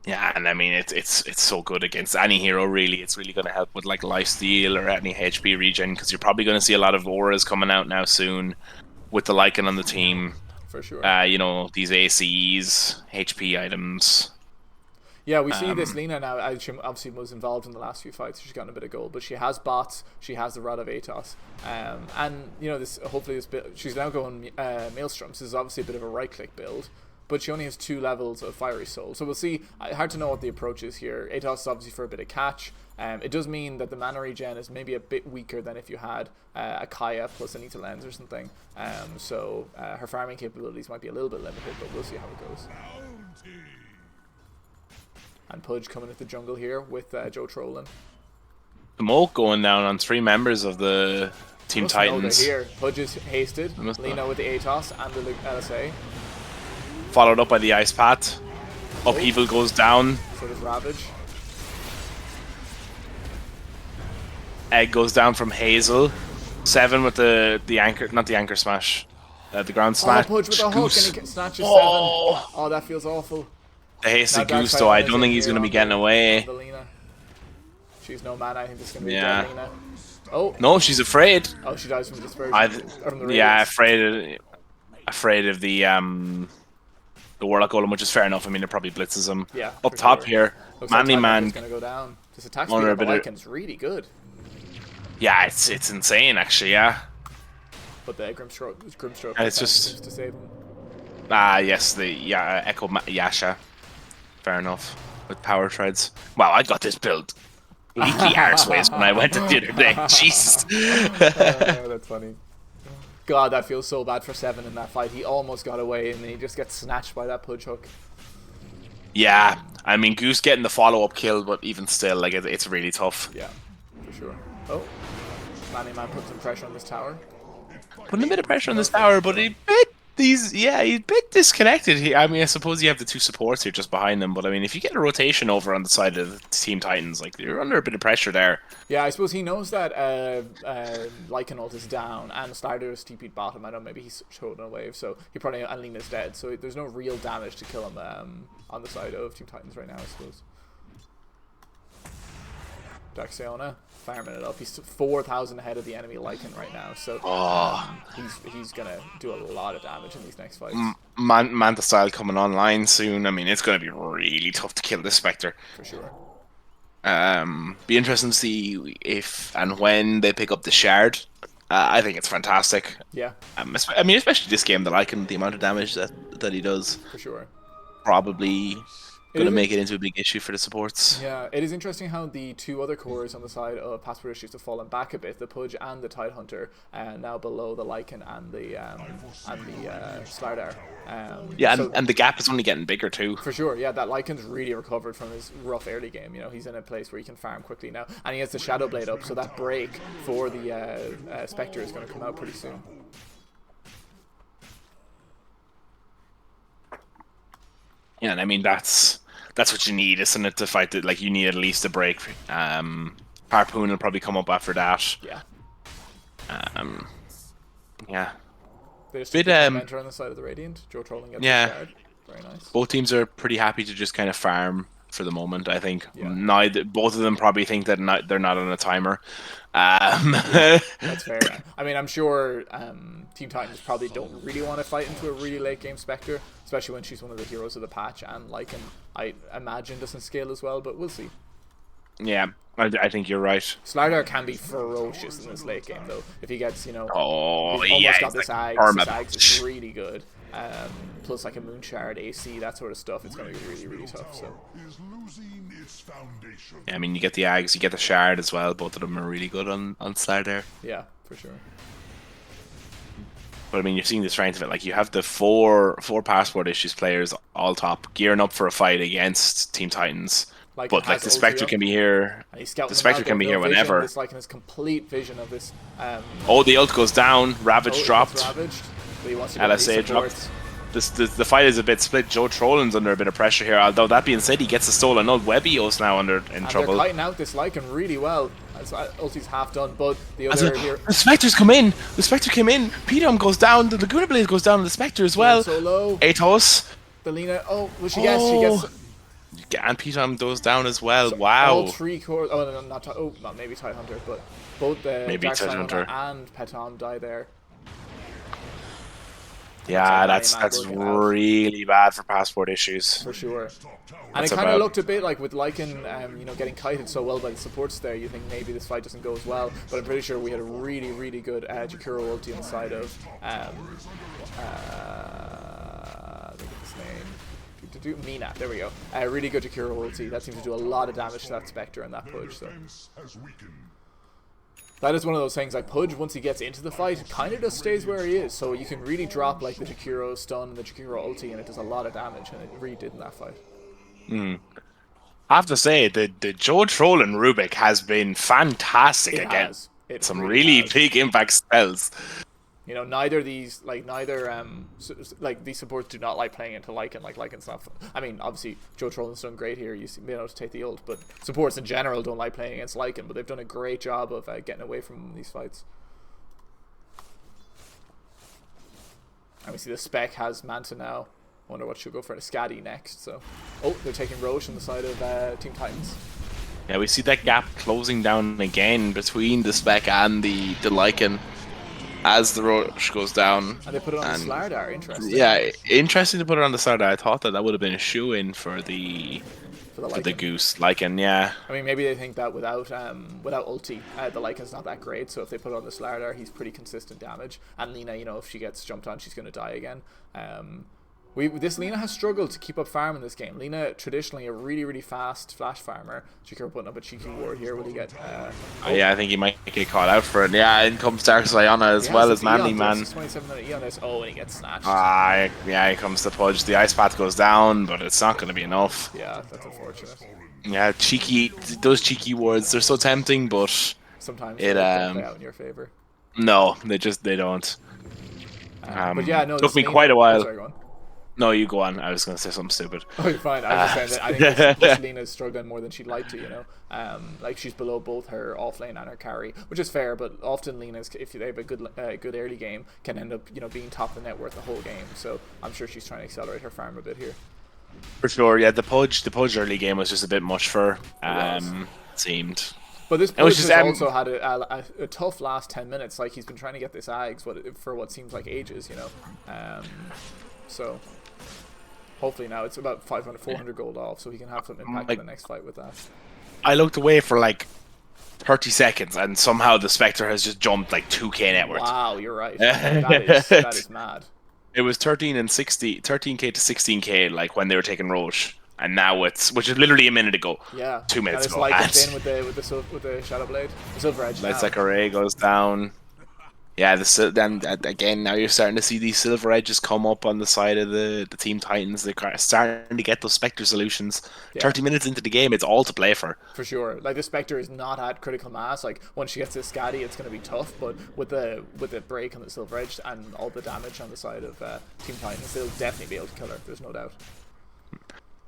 Yeah, and I mean, it's so good against any hero, really. It's really going to help with, like, lifesteal or any HP regen, because you're probably going to see a lot of auras coming out now soon. With the Lycan on the team. For sure. These ACEs, HP items. Yeah, we see this Lina now. She obviously was involved in the last few fights. She's gotten a bit of gold, but she has bots. She has the Rod of Atos. And, hopefully this build, she's now going Maelstroms. This is obviously a bit of a right-click build. but she only has 2 levels of Fiery Soul. So we'll see. Hard to know what the approach is here. Atos is obviously for a bit of catch. It does mean that the mana regen is maybe a bit weaker than if you had a Kaya plus a Nita Lens or something. So her farming capabilities might be a little bit limited, but we'll see how it goes. And Pudge coming into the jungle here with Joe trolling. Smoke going down on 3 members of the Team Titans. Here. Pudge is hasted. Lina with the Atos and the LSA. Followed up by the Ice Path. Upheaval goes down. So does Ravage. Egg goes down from Hazel. 7 with the anchor, not the anchor smash. The ground smash. Pudge with a hook and he snatches 7. Oh, that feels awful. The hasted Goose, though, I don't think he's going to be getting away. She's no mana. I think this is going to be a Lina. Oh. No, she's afraid. Oh, she dies from dispersion. Yeah, afraid of the Warlock Golem, which is fair enough. I mean, it probably blitzes him. Yeah. Up top here, Manly Man. Going to go down. This attack speed of the Lycan's really good. Yeah, it's insane actually. Yeah. But the Grimstroke and it's just to save him. Yes, the Echo Yasha. Fair enough. With power treads. Wow, I got this build. Leaky arseways when I went the other day. Jesus. That's funny. God, that feels so bad for 7 in that fight. He almost got away and then he just gets snatched by that Pudge hook. Yeah, I mean Goose getting the follow-up kill, but even still, like it's really tough. Yeah, for sure. Oh, Manny Man put some pressure on this tower. Putting a bit of pressure on this tower, but he's a bit disconnected. I mean, I suppose you have the 2 supports here just behind them, but I mean, if you get a rotation over on the side of Team Titans, like you're under a bit of pressure there. Yeah, I suppose he knows that Lycan ult is down and Slider's TP'd bottom. I know maybe he's showing a wave, so he probably and Lena's dead, so there's no real damage to kill him on the side of Team Titans right now, I suppose. Daxiona farming it up. He's 4,000 ahead of the enemy Lycan right now, so he's gonna do a lot of damage in these next fights. Manta Style coming online soon. I mean, it's gonna be really tough to kill this Spectre. For sure. Be interesting to see if and when they pick up the Shard. I think it's fantastic. Yeah. I mean, especially this game, the Lycan, the amount of damage that he does. For sure. Probably going to make it into a big issue for the supports. Yeah, it is interesting how the 2 other cores on the side of Passport Issues have fallen back a bit. The Pudge and the Tidehunter, now below the Lycan and the Slardar. And the gap is only getting bigger too. For sure, yeah, that Lycan's really recovered from his rough early game. You know, he's in a place where he can farm quickly now, and he has the Shadow Blade up, so that break for the Spectre is going to come out pretty soon. Yeah, and I mean that's what you need, isn't it, to fight it? Like you need at least a break. Harpoon will probably come up after that. Yeah. Yeah. They just enter on the side of the Radiant. Joe trolling gets the card. Very nice. Both teams are pretty happy to just kind of farm for the moment. I think both of them probably think that they're not on a timer. That's fair. I mean, I'm sure Team Titans probably don't really want to fight into a really late game Spectre, especially when she's one of the heroes of the patch, and Lycan, I imagine, doesn't scale as well, but we'll see. Yeah, I think you're right. Slardar can be ferocious in this late game, though. If he gets, he's almost got this Ags. This Ags is really good. Plus like a Moonshard, AC, that sort of stuff. It's going to be really, really tough. So. Yeah, I mean, you get the Ags, you get the Shard as well. Both of them are really good on Slardar. Yeah, for sure. But I mean, you're seeing the strength of it. Like you have the four Passport Issues players all top, gearing up for a fight against Team Titans. But like the Spectre can be here. The Spectre can be here whenever. It's like his complete vision of this. The ult goes down. Ravage dropped. Ravaged. He wants to LSA dropped. The fight is a bit split. Joe Trollin's under a bit of pressure here. Although that being said, he gets a stolen ult. Webbio's now in trouble. They're kiting out this Lycan really well. Ulti's half done, but the other here. The Spectres come in. The Spectre came in. Pedom goes down. The Laguna Blade goes down. The Spectre as well. So low. Atos. The Lina. She gets. And Pedom goes down as well. So wow. All 3 cores. Not maybe Tidehunter, but both the Dark and Petom die there. Yeah, that's really bad for Passport Issues. For sure. And it kind of looked a bit like with Lycan, getting kited so well by the supports there, you think maybe this fight doesn't go as well. But I'm pretty sure we had a really, really good Jakiro ulti on the side of Let me get this name. Mina, there we go. Really good Jakiro ulti. That seems to do a lot of damage to that Spectre and that Pudge. So that is one of those things, like Pudge, once he gets into the fight, kind of just stays where he is. So you can really drop like the Jakiro stun and the Jakiro ulti, and it does a lot of damage, and it really did in that fight. I have to say, the Joe Troll and Rubik has been fantastic again. Some really big impact spells. You know, neither these supports do not like playing into Lycan. Like Lycan's not. I mean, obviously Joe Trollin's done great here. You've been able to take the ult, but supports in general don't like playing against Lycan. But they've done a great job of getting away from these fights. And we see the Spec has Manta now. Wonder what she'll go for the Scatty next. So, they're taking Roche on the side of Team Titans. Yeah, we see that gap closing down again between the Spec and the Lycan as the Roche goes down. And they put it on the Slardar. Interesting. Yeah, interesting to put it on the Slardar. I thought that would have been a shoe-in for the Goose Lycan. Yeah. I mean, maybe they think that without ulti, the Lycan's not that great. So if they put it on the Slardar, he's pretty consistent damage. And Lina, you know, if she gets jumped on, she's going to die again. This Lina has struggled to keep up farm in this game. Lina, traditionally a really, really fast flash farmer. Jakiro putting up a cheeky ward here. Will he get... yeah, I think he might get caught out for it. Yeah, in comes Dark Sayana as well as Manly Man. 27-minute Eon is... and he gets snatched. Yeah, here comes the Pudge. The Ice Path goes down, but it's not going to be enough. Yeah, that's unfortunate. Yeah, those cheeky wards, they're so tempting, but... Sometimes they don't play out in your favor. No, they don't. But yeah, no, took me quite a while. Sorry, go on. No, you go on. I was going to say something stupid. Oh, you're fine. I was just saying that I think Lina's struggling more than she'd like to, you know. Like, she's below both her offlane and her carry, which is fair, but often Lina's, if they have a good early game, can end up, you know, being top of the net worth the whole game. So I'm sure she's trying to accelerate her farm a bit here. For sure, yeah. The Pudge early game was just a bit much for her, it seemed. But this Pudge has also had a tough last 10 minutes. Like, he's been trying to get this Ags for what seems like ages, you know. So... hopefully now it's about 400 gold off, so he can have some impact in the next fight with that. I looked away for like 30 seconds, and somehow the Spectre has just jumped like 2k net worth. Wow, you're right. that is mad. It was 13k to 16k like when they were taking Roche, and now which is literally a minute ago. Yeah. 2 minutes ago. Like it's in with the Shadow Blade, the Silver Edge. Let's like Array goes down. Yeah, then again, now you're starting to see these Silver Edges come up on the side of the Team Titans. They're starting to get those Spectre solutions. Yeah. 30 minutes into the game, it's all to play for. For sure. Like, the Spectre is not at critical mass. Like, once she gets this Scatty, it's going to be tough. But with the break on the Silver Edge and all the damage on the side of Team Titans, they'll definitely be able to kill her. There's no doubt.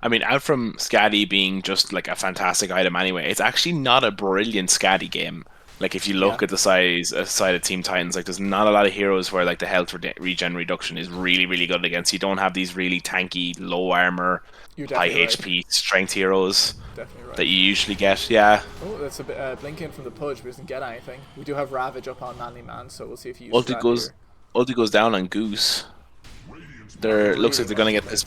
I mean, out from Scatty being just like a fantastic item anyway, it's actually not a brilliant Scatty game. Like, if you look at the side of Team Titans, like, there's not a lot of heroes where, like, the health regen reduction is really, really good against. You don't have these really tanky, low armor, high HP strength heroes that you usually get, yeah. Oh, that's a bit blink in from the Pudge, but doesn't get anything. We do have Ravage up on Manly Man, so we'll see if he uses Ulti goes down on Goose. Looks like they're going to get this.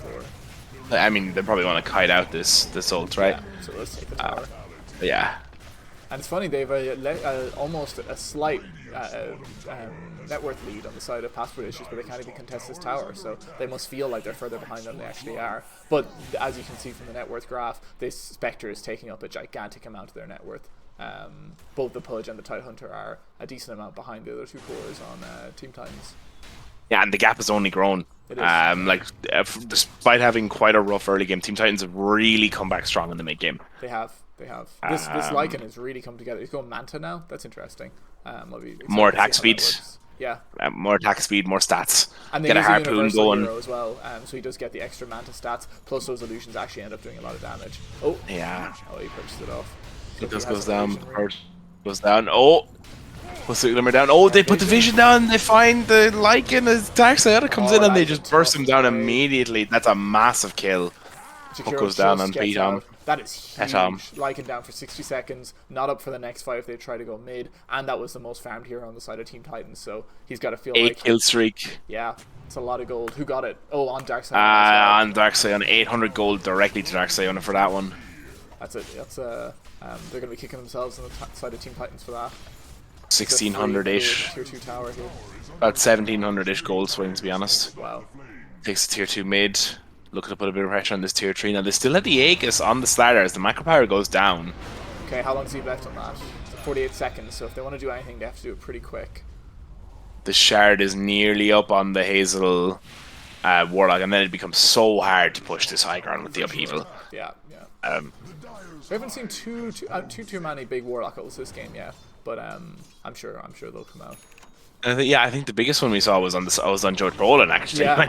I mean, they're probably going to kite out this ult, right? Yeah, so let's take the tower. Yeah. And it's funny, they've almost a slight net worth lead on the side of passport issues, but they can't even contest this tower, so they must feel like they're further behind than they actually are. But as you can see from the net worth graph, this Spectre is taking up a gigantic amount of their net worth. Both the Pudge and the Tidehunter are a decent amount behind the other two cores on Team Titans. Yeah, and the gap has only grown. Despite having quite a rough early game, Team Titans have really come back strong in the mid game. They have. This Lycan has really come together. He's going Manta now. That's interesting. More attack speed. Yeah. More attack speed, more stats. And get a harpoon going as well. So he does get the extra Manta stats. Plus those illusions actually end up doing a lot of damage. Oh. Yeah. Oh, he purchased it off. So it just goes down. Goes down. Oh. What's the glimmer down? Oh, they put the vision down. They find the Lycan as Dark Sayana comes in and they just burst him down immediately. That's a massive kill. Hook goes down and beat him. That is huge. Lycan down for 60 seconds, not up for the next fight if they try to go mid, and that was the most farmed hero on the side of Team Titans, so he's got to feel 8 kill streak. Yeah, it's a lot of gold. Who got it? Oh, on Dark Sayana. On Dark Sayana, 800 gold directly to Dark Sayana for that one. That's it. They're going to be kicking themselves on the side of Team Titans for that. 1600-ish. Tier 2 tower here. About 1700-ish gold swing, to be honest. Wow. Takes the tier 2 mid. Looking to put a bit of pressure on this tier 3. Now they still have the Aegis on the Slider as the macro power goes down. Okay, how long is he left on that? 48 seconds, so if they want to do anything, they have to do it pretty quick. The shard is nearly up on the Hazel Warlock, and then it becomes so hard to push this high ground with the upheaval. Yeah. We haven't seen too many big Warlock ults this game yet, but I'm sure they'll come out. I think the biggest one we saw was on George Brolin actually. Yeah,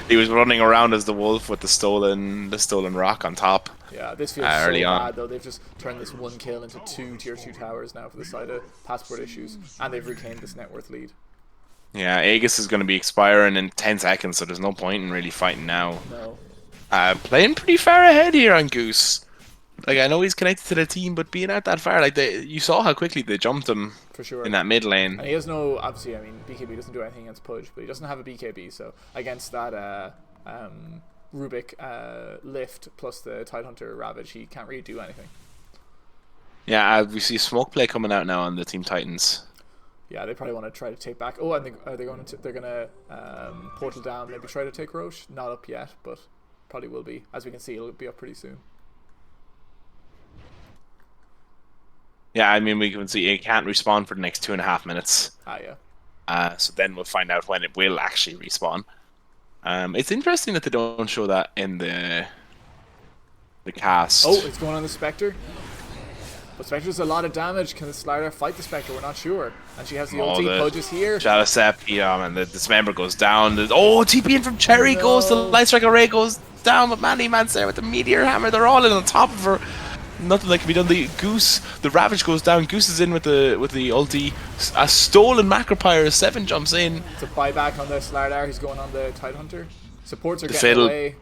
he was running around as the wolf with the stolen rock on top. Yeah, this feels so bad though. They've just turned this one kill into 2 tier 2 towers now for the side of passport issues, and they've reclaimed this net worth lead. Yeah, Aegis is going to be expiring in 10 seconds, so there's no point in really fighting now. No. Playing pretty far ahead here on Goose. Like, I know he's connected to the team, but being out that far, like, you saw how quickly they jumped him for sure in that mid lane. And he has no, obviously, I mean, BKB doesn't do anything against Pudge, but he doesn't have a BKB, so against that Rubik lift plus the Tidehunter Ravage, he can't really do anything. Yeah, we see smoke play coming out now on the Team Titans. Yeah, they probably want to try to take back. Oh, and they're gonna portal down, maybe try to take Roche. Not up yet, but probably will be. As we can see, it'll be up pretty soon. Yeah, I mean, we can see it can't respawn for the next 2.5 minutes. Yeah. So then we'll find out when it will actually respawn. It's interesting that they don't show that in the cast. Oh, it's going on the Spectre. But Spectre does a lot of damage. Can the Slider fight the Spectre? We're not sure. And she has the ulti. Pudge is here. Shadow Step, and the Dismember goes down. TP in from Cherry goes. The Light Strike Array goes down. But Man's there with the Meteor Hammer. They're all in on top of her. Nothing that can be done. The Ravage goes down. Goose is in with the ulti. A stolen Macropyre. 7 jumps in. It's a buyback on the Slider. He's going on the Tidehunter. Supports are getting away.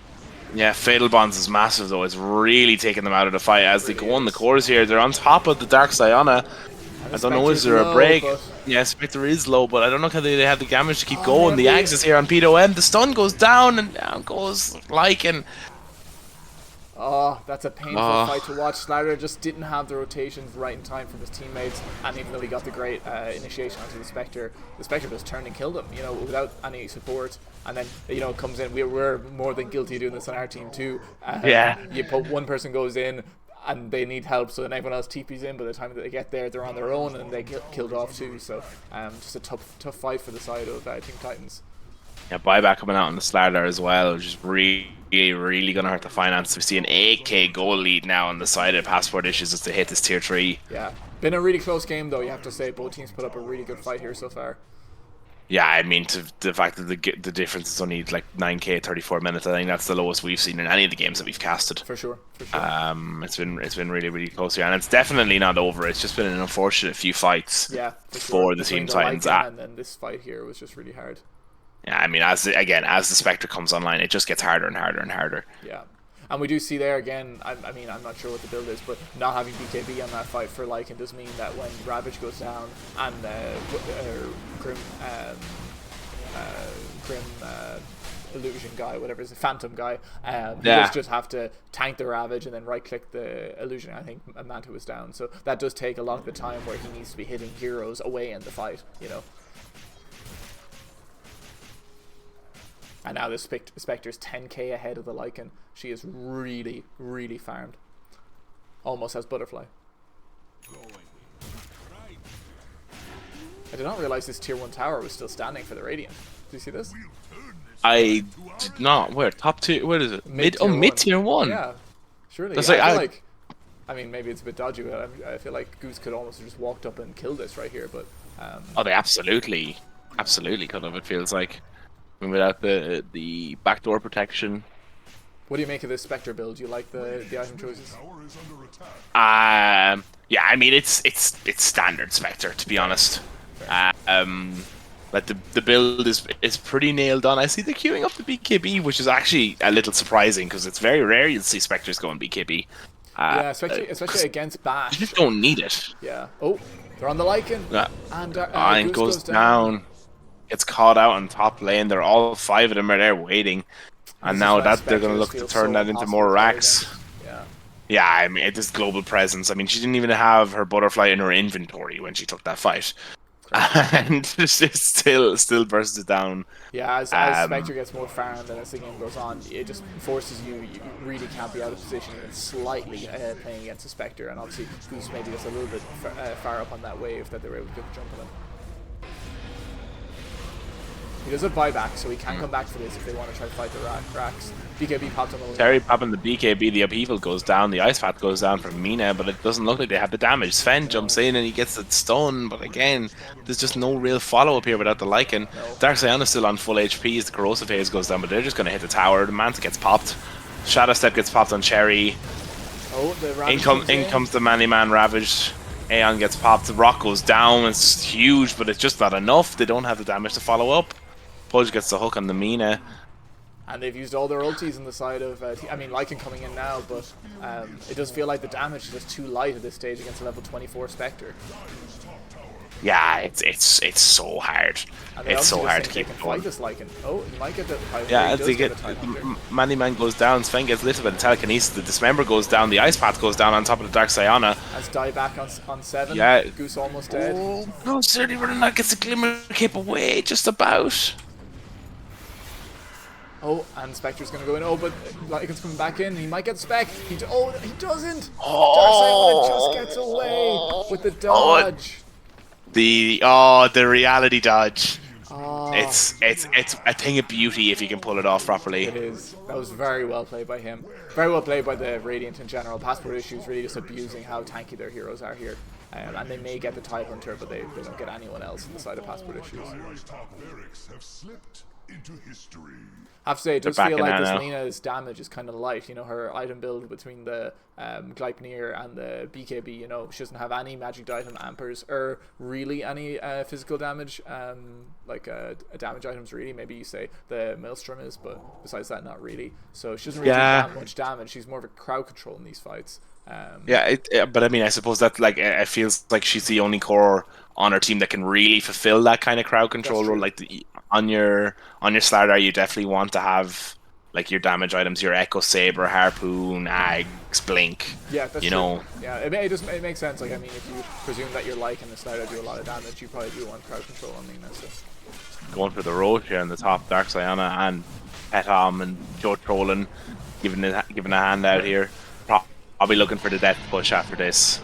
Yeah, Fatal Bonds is massive though. It's really taking them out of the fight as they go on the cores here. They're on top of the Dark Siona. I don't know, is there a break? Yeah, Spectre is low, but I don't know how they have the damage to keep going. The Axis here on P2M. The stun goes down and down goes Lycan. Oh, that's a painful fight to watch. Slider just didn't have the rotations right in time from his teammates, and even though he got the great initiation onto the Spectre just turned and killed him, without any support. And then, it comes in. We're more than guilty of doing this on our team too. You put one person goes in, and they need help, so then everyone else TPs in. By the time that they get there, they're on their own, and they get killed off too. So, just a tough fight for the side of Team Titans. Yeah, buyback coming out on the Slider as well, which is really going to hurt the finance. We see an 8k goal lead now on the side of passport issues as they hit this tier 3. Yeah, been a really close game though, you have to say. Both teams put up a really good fight here so far. Yeah, I mean, to the fact that the difference is only like 9k 34 minutes, I think that's the lowest we've seen in any of the games that we've casted. For sure. It's been really close here, and it's definitely not over. It's just been an unfortunate few fights for the Team Titans. And then this fight here was just really hard. Yeah, I mean, as the Spectre comes online, it just gets harder and harder and harder. Yeah, and we do see there again. I mean, I'm not sure what the build is, but not having BKB on that fight for Lycan does mean that when Ravage goes down and Grim illusion guy, whatever it is, Phantom guy, he does just have to tank the Ravage and then right click the illusion. I think Manta was down, so that does take a lot of the time where he needs to be hitting heroes away in the fight. And now the Spectre's 10k ahead of the Lycan. She is really farmed. Almost has Butterfly. I did not realize this tier 1 tower was still standing for the Radiant. Do you see this? I did not. Where? Top 2? What is it? Mid tier 1? Yeah. Surely. That's I mean, maybe it's a bit dodgy, but I feel like Goose could almost have just walked up and killed this right here, but... they absolutely could have, it feels like. Without the backdoor protection. What do you make of this Spectre build? Do you like the item choices? Yeah, I mean it's standard Spectre, to be honest. Like the build is pretty nailed on. I see the queuing up the BKB, which is actually a little surprising because it's very rare you'll see Spectres going BKB. Yeah, especially against Bash. You just don't need it. Yeah. Oh, they're on the Lycan. Yeah. And Goose goes down. Gets caught out on top lane. They're all 5 of them are there waiting, and now that they're going to look to turn that into more racks. Yeah, I mean, it is global presence. I mean, she didn't even have her Butterfly in her inventory when she took that fight. and just still bursts it down. Yeah, as Spectre gets more farmed and as the game goes on, it just forces you really can't be out of position even slightly playing against a Spectre, and obviously who's maybe just a little bit far up on that wave that they were able to jump on him. He does a buyback, so he can come back for this if they want to try to fight the racks. BKB popped on the Terry popping the BKB, the upheaval goes down, the ice path goes down from Mina, but it doesn't look like they have the damage. Sven jumps in and he gets the stun, but again, there's just no real follow-up here without the Lycan. Dark Sion's still on full HP as the corrosive haze goes down, but they're just going to hit the tower. The Manta gets popped. Shadow Step gets popped on Cherry. Oh, the Ravage in comes the Man Ravage. Aeon gets popped, the rock goes down, it's huge, but it's just not enough. They don't have the damage to follow up. Pudge gets the hook on the Mina. And they've used all their ultis on the side of, I mean, Lycan coming in now, but it does feel like the damage is just too light at this stage against a level 24 Spectre. Yeah, it's so hard. It's so hard to keep going. going. Fight this Lycan. Oh, you might get the. Yeah, they get Man goes down. Sven gets little bit of telekinesis. The Dismember goes down. The Ice Path goes down on top of the Dark Siona. As die back on 7. Yeah, Goose almost dead. Oh, no, certainly running that gets a glimmer cape away, just about. Oh, and Spectre's going to go in. Oh, but Lycan's coming back in. He might get Spec. He doesn't. Oh, Dark Siona just gets away with the dodge. The reality dodge. Oh. It's a thing of beauty if you can pull it off properly. It is. That was very well played by him. Very well played by the Radiant in general. Passport Issues really just abusing how tanky their heroes are here. And they may get the Tide Hunter, but they don't get anyone else on the side of Passport Issues. I have to say, it does feel like this Lena's damage is kind of light. You know, her item build between the Gleipnir and the BKB, you know, she doesn't have any magic item ampers or really any physical damage, damage items really. Maybe you say the Maelstrom is, but besides that, not really. So she doesn't really do that much damage. She's more of a crowd control in these fights. But I mean, I suppose that like it feels like she's the only core on her team that can really fulfill that kind of crowd control role. Like on your Slardar, you definitely want to have like your damage items, your Echo Saber, Harpoon, Ags, Blink. Yeah, that's you true. know. Yeah, it makes sense. Like I mean, if you presume that you're liking the Slardar do a lot of damage, you probably do want crowd control on Lena. So. Going for the road here on the top, Dark Siona and Petom and Joe Trollen giving a hand out here. I'll be looking for the death push after this.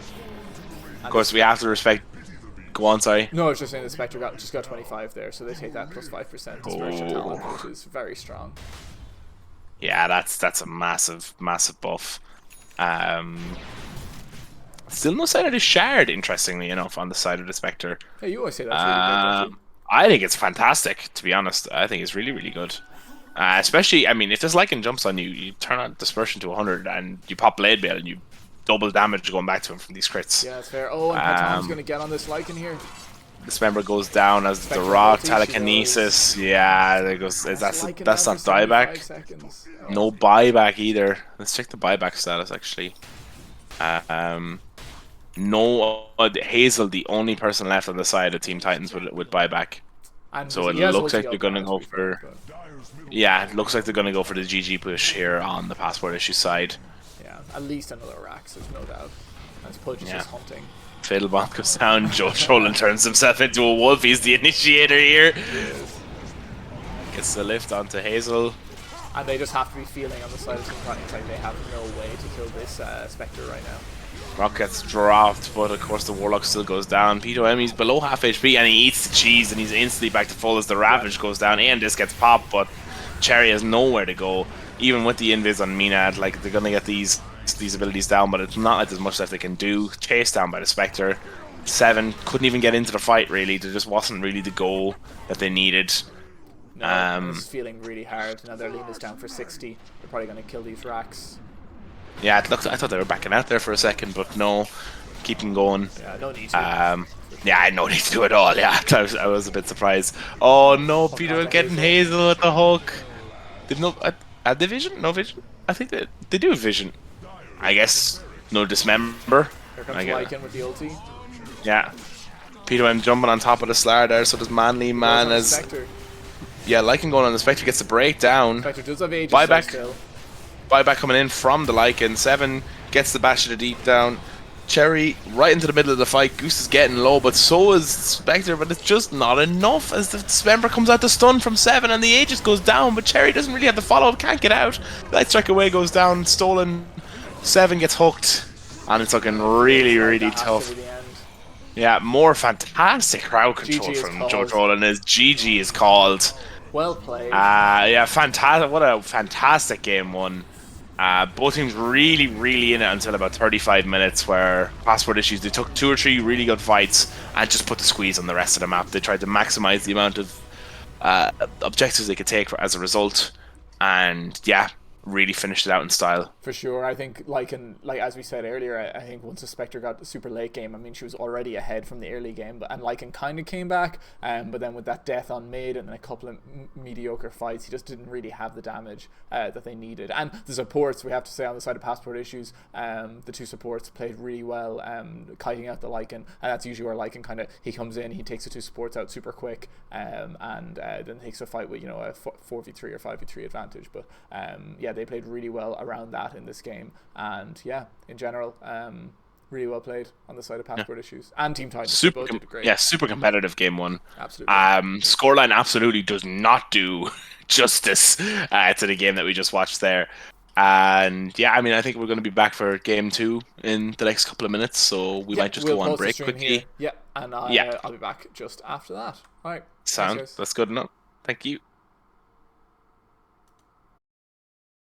Of course, we have to respect. Go on, sorry. No, I was just saying the Spectre just got 25 there, so they take that plus 5% dispersion talent, which is very strong. Yeah, that's a massive buff. Still no sign of the shard, interestingly enough, on the side of the Spectre. Yeah, you always say that's really good. I think it's fantastic, to be honest. I think it's really, really good. Especially, I mean, if this Lycan jumps on you, you turn on dispersion to 100 and you pop Blade Mail and you double damage going back to him from these crits. Yeah, that's fair. Oh, and Petom's going to get on this Lycan here. Dismember goes down as the rock telekinesis. Yeah, there goes. That's not dieback. Oh. No buyback either. Let's check the buyback status actually. No, Hazel, the only person left on the side of Team Titans with buyback. And so it looks like they're gonna go for. Yeah, it looks like they're gonna go for the GG push here on the Passport Issue side. Yeah, at least another Rax, there's no doubt. As Pudge is just hunting. Fiddlebomb goes down. Joe Trollen turns himself into a wolf. He's the initiator here. Gets the lift onto Hazel. And they just have to be feeling on the side of Team Titans like they have no way to kill this Spectre right now. Rock gets dropped, but of course the Warlock still goes down. Pito Emmy's below half HP and he eats the cheese and he's instantly back to full as the Ravage goes down and this gets popped, but Cherry has nowhere to go. Even with the invis on Mina, like they're gonna get these abilities down, but it's not like there's much that they can do. Chased down by the Spectre. 7 couldn't even get into the fight really. There just wasn't really the goal that they needed. No, it's feeling really hard. Now their lean is down for 60. They're probably gonna kill these Racks. Yeah, it looked. I thought they were backing out there for a second, but no, keeping going. Yeah, no need to. Yeah, no need to do it all. Yeah, I was a bit surprised. Oh no, Peter getting Hazel at the hook. Did no the vision? No vision. I think they do have vision. I guess no dismember. Here comes Lycan with the ulti. Yeah, Peter M jumping on top of the Slardar. So does Manly Man as. Yeah, Lycan going on the Spectre gets the breakdown. Spectre does have Aegis buyback. still. Buyback coming in from the Lycan. 7 gets the bash of the deep down. Cherry right into the middle of the fight. Goose is getting low, but so is Spectre, but it's just not enough as the Dismember comes out to stun from 7 and the Aegis goes down, but Cherry doesn't really have the follow-up, can't get out. Light Strike away goes down, stolen. 7 gets hooked, and it's looking really, really tough. Yeah, more fantastic crowd control from Joe Drolan as GG is called. Well played. Yeah, fantastic. What a fantastic game one. Both teams really, really in it until about 35 minutes where passport issues, they took 2 or 3 really good fights and just put the squeeze on the rest of the map. They tried to maximize the amount of objectives they could take as a result. And yeah, really finished it out in style. For sure. I think, like as we said earlier, I think once the Spectre got the super late game, I mean, she was already ahead from the early game, and Lycan kind of came back, but then with that death on mid and then a couple of mediocre fights, he just didn't really have the damage that they needed. And the supports, we have to say, on the side of passport issues, the 2 supports played really well, kiting out the Lycan, and that's usually where Lycan kind of, he comes in, he takes the 2 supports out super quick, and then takes a fight with, a 4v3 or 5v3 advantage. But yeah, they played really well around that in this game, and yeah, in general, really well played on the side of passport issues and Team Titans. Both did great. Yeah, super competitive game one. Absolutely. Scoreline absolutely does not do justice to the game that we just watched there. And yeah, I mean, I think we're going to be back for game 2 in the next couple of minutes, so we might just go on break quickly. Here. Yeah, and I'll be back just after that. All right. Sound. That's good enough. Thank you.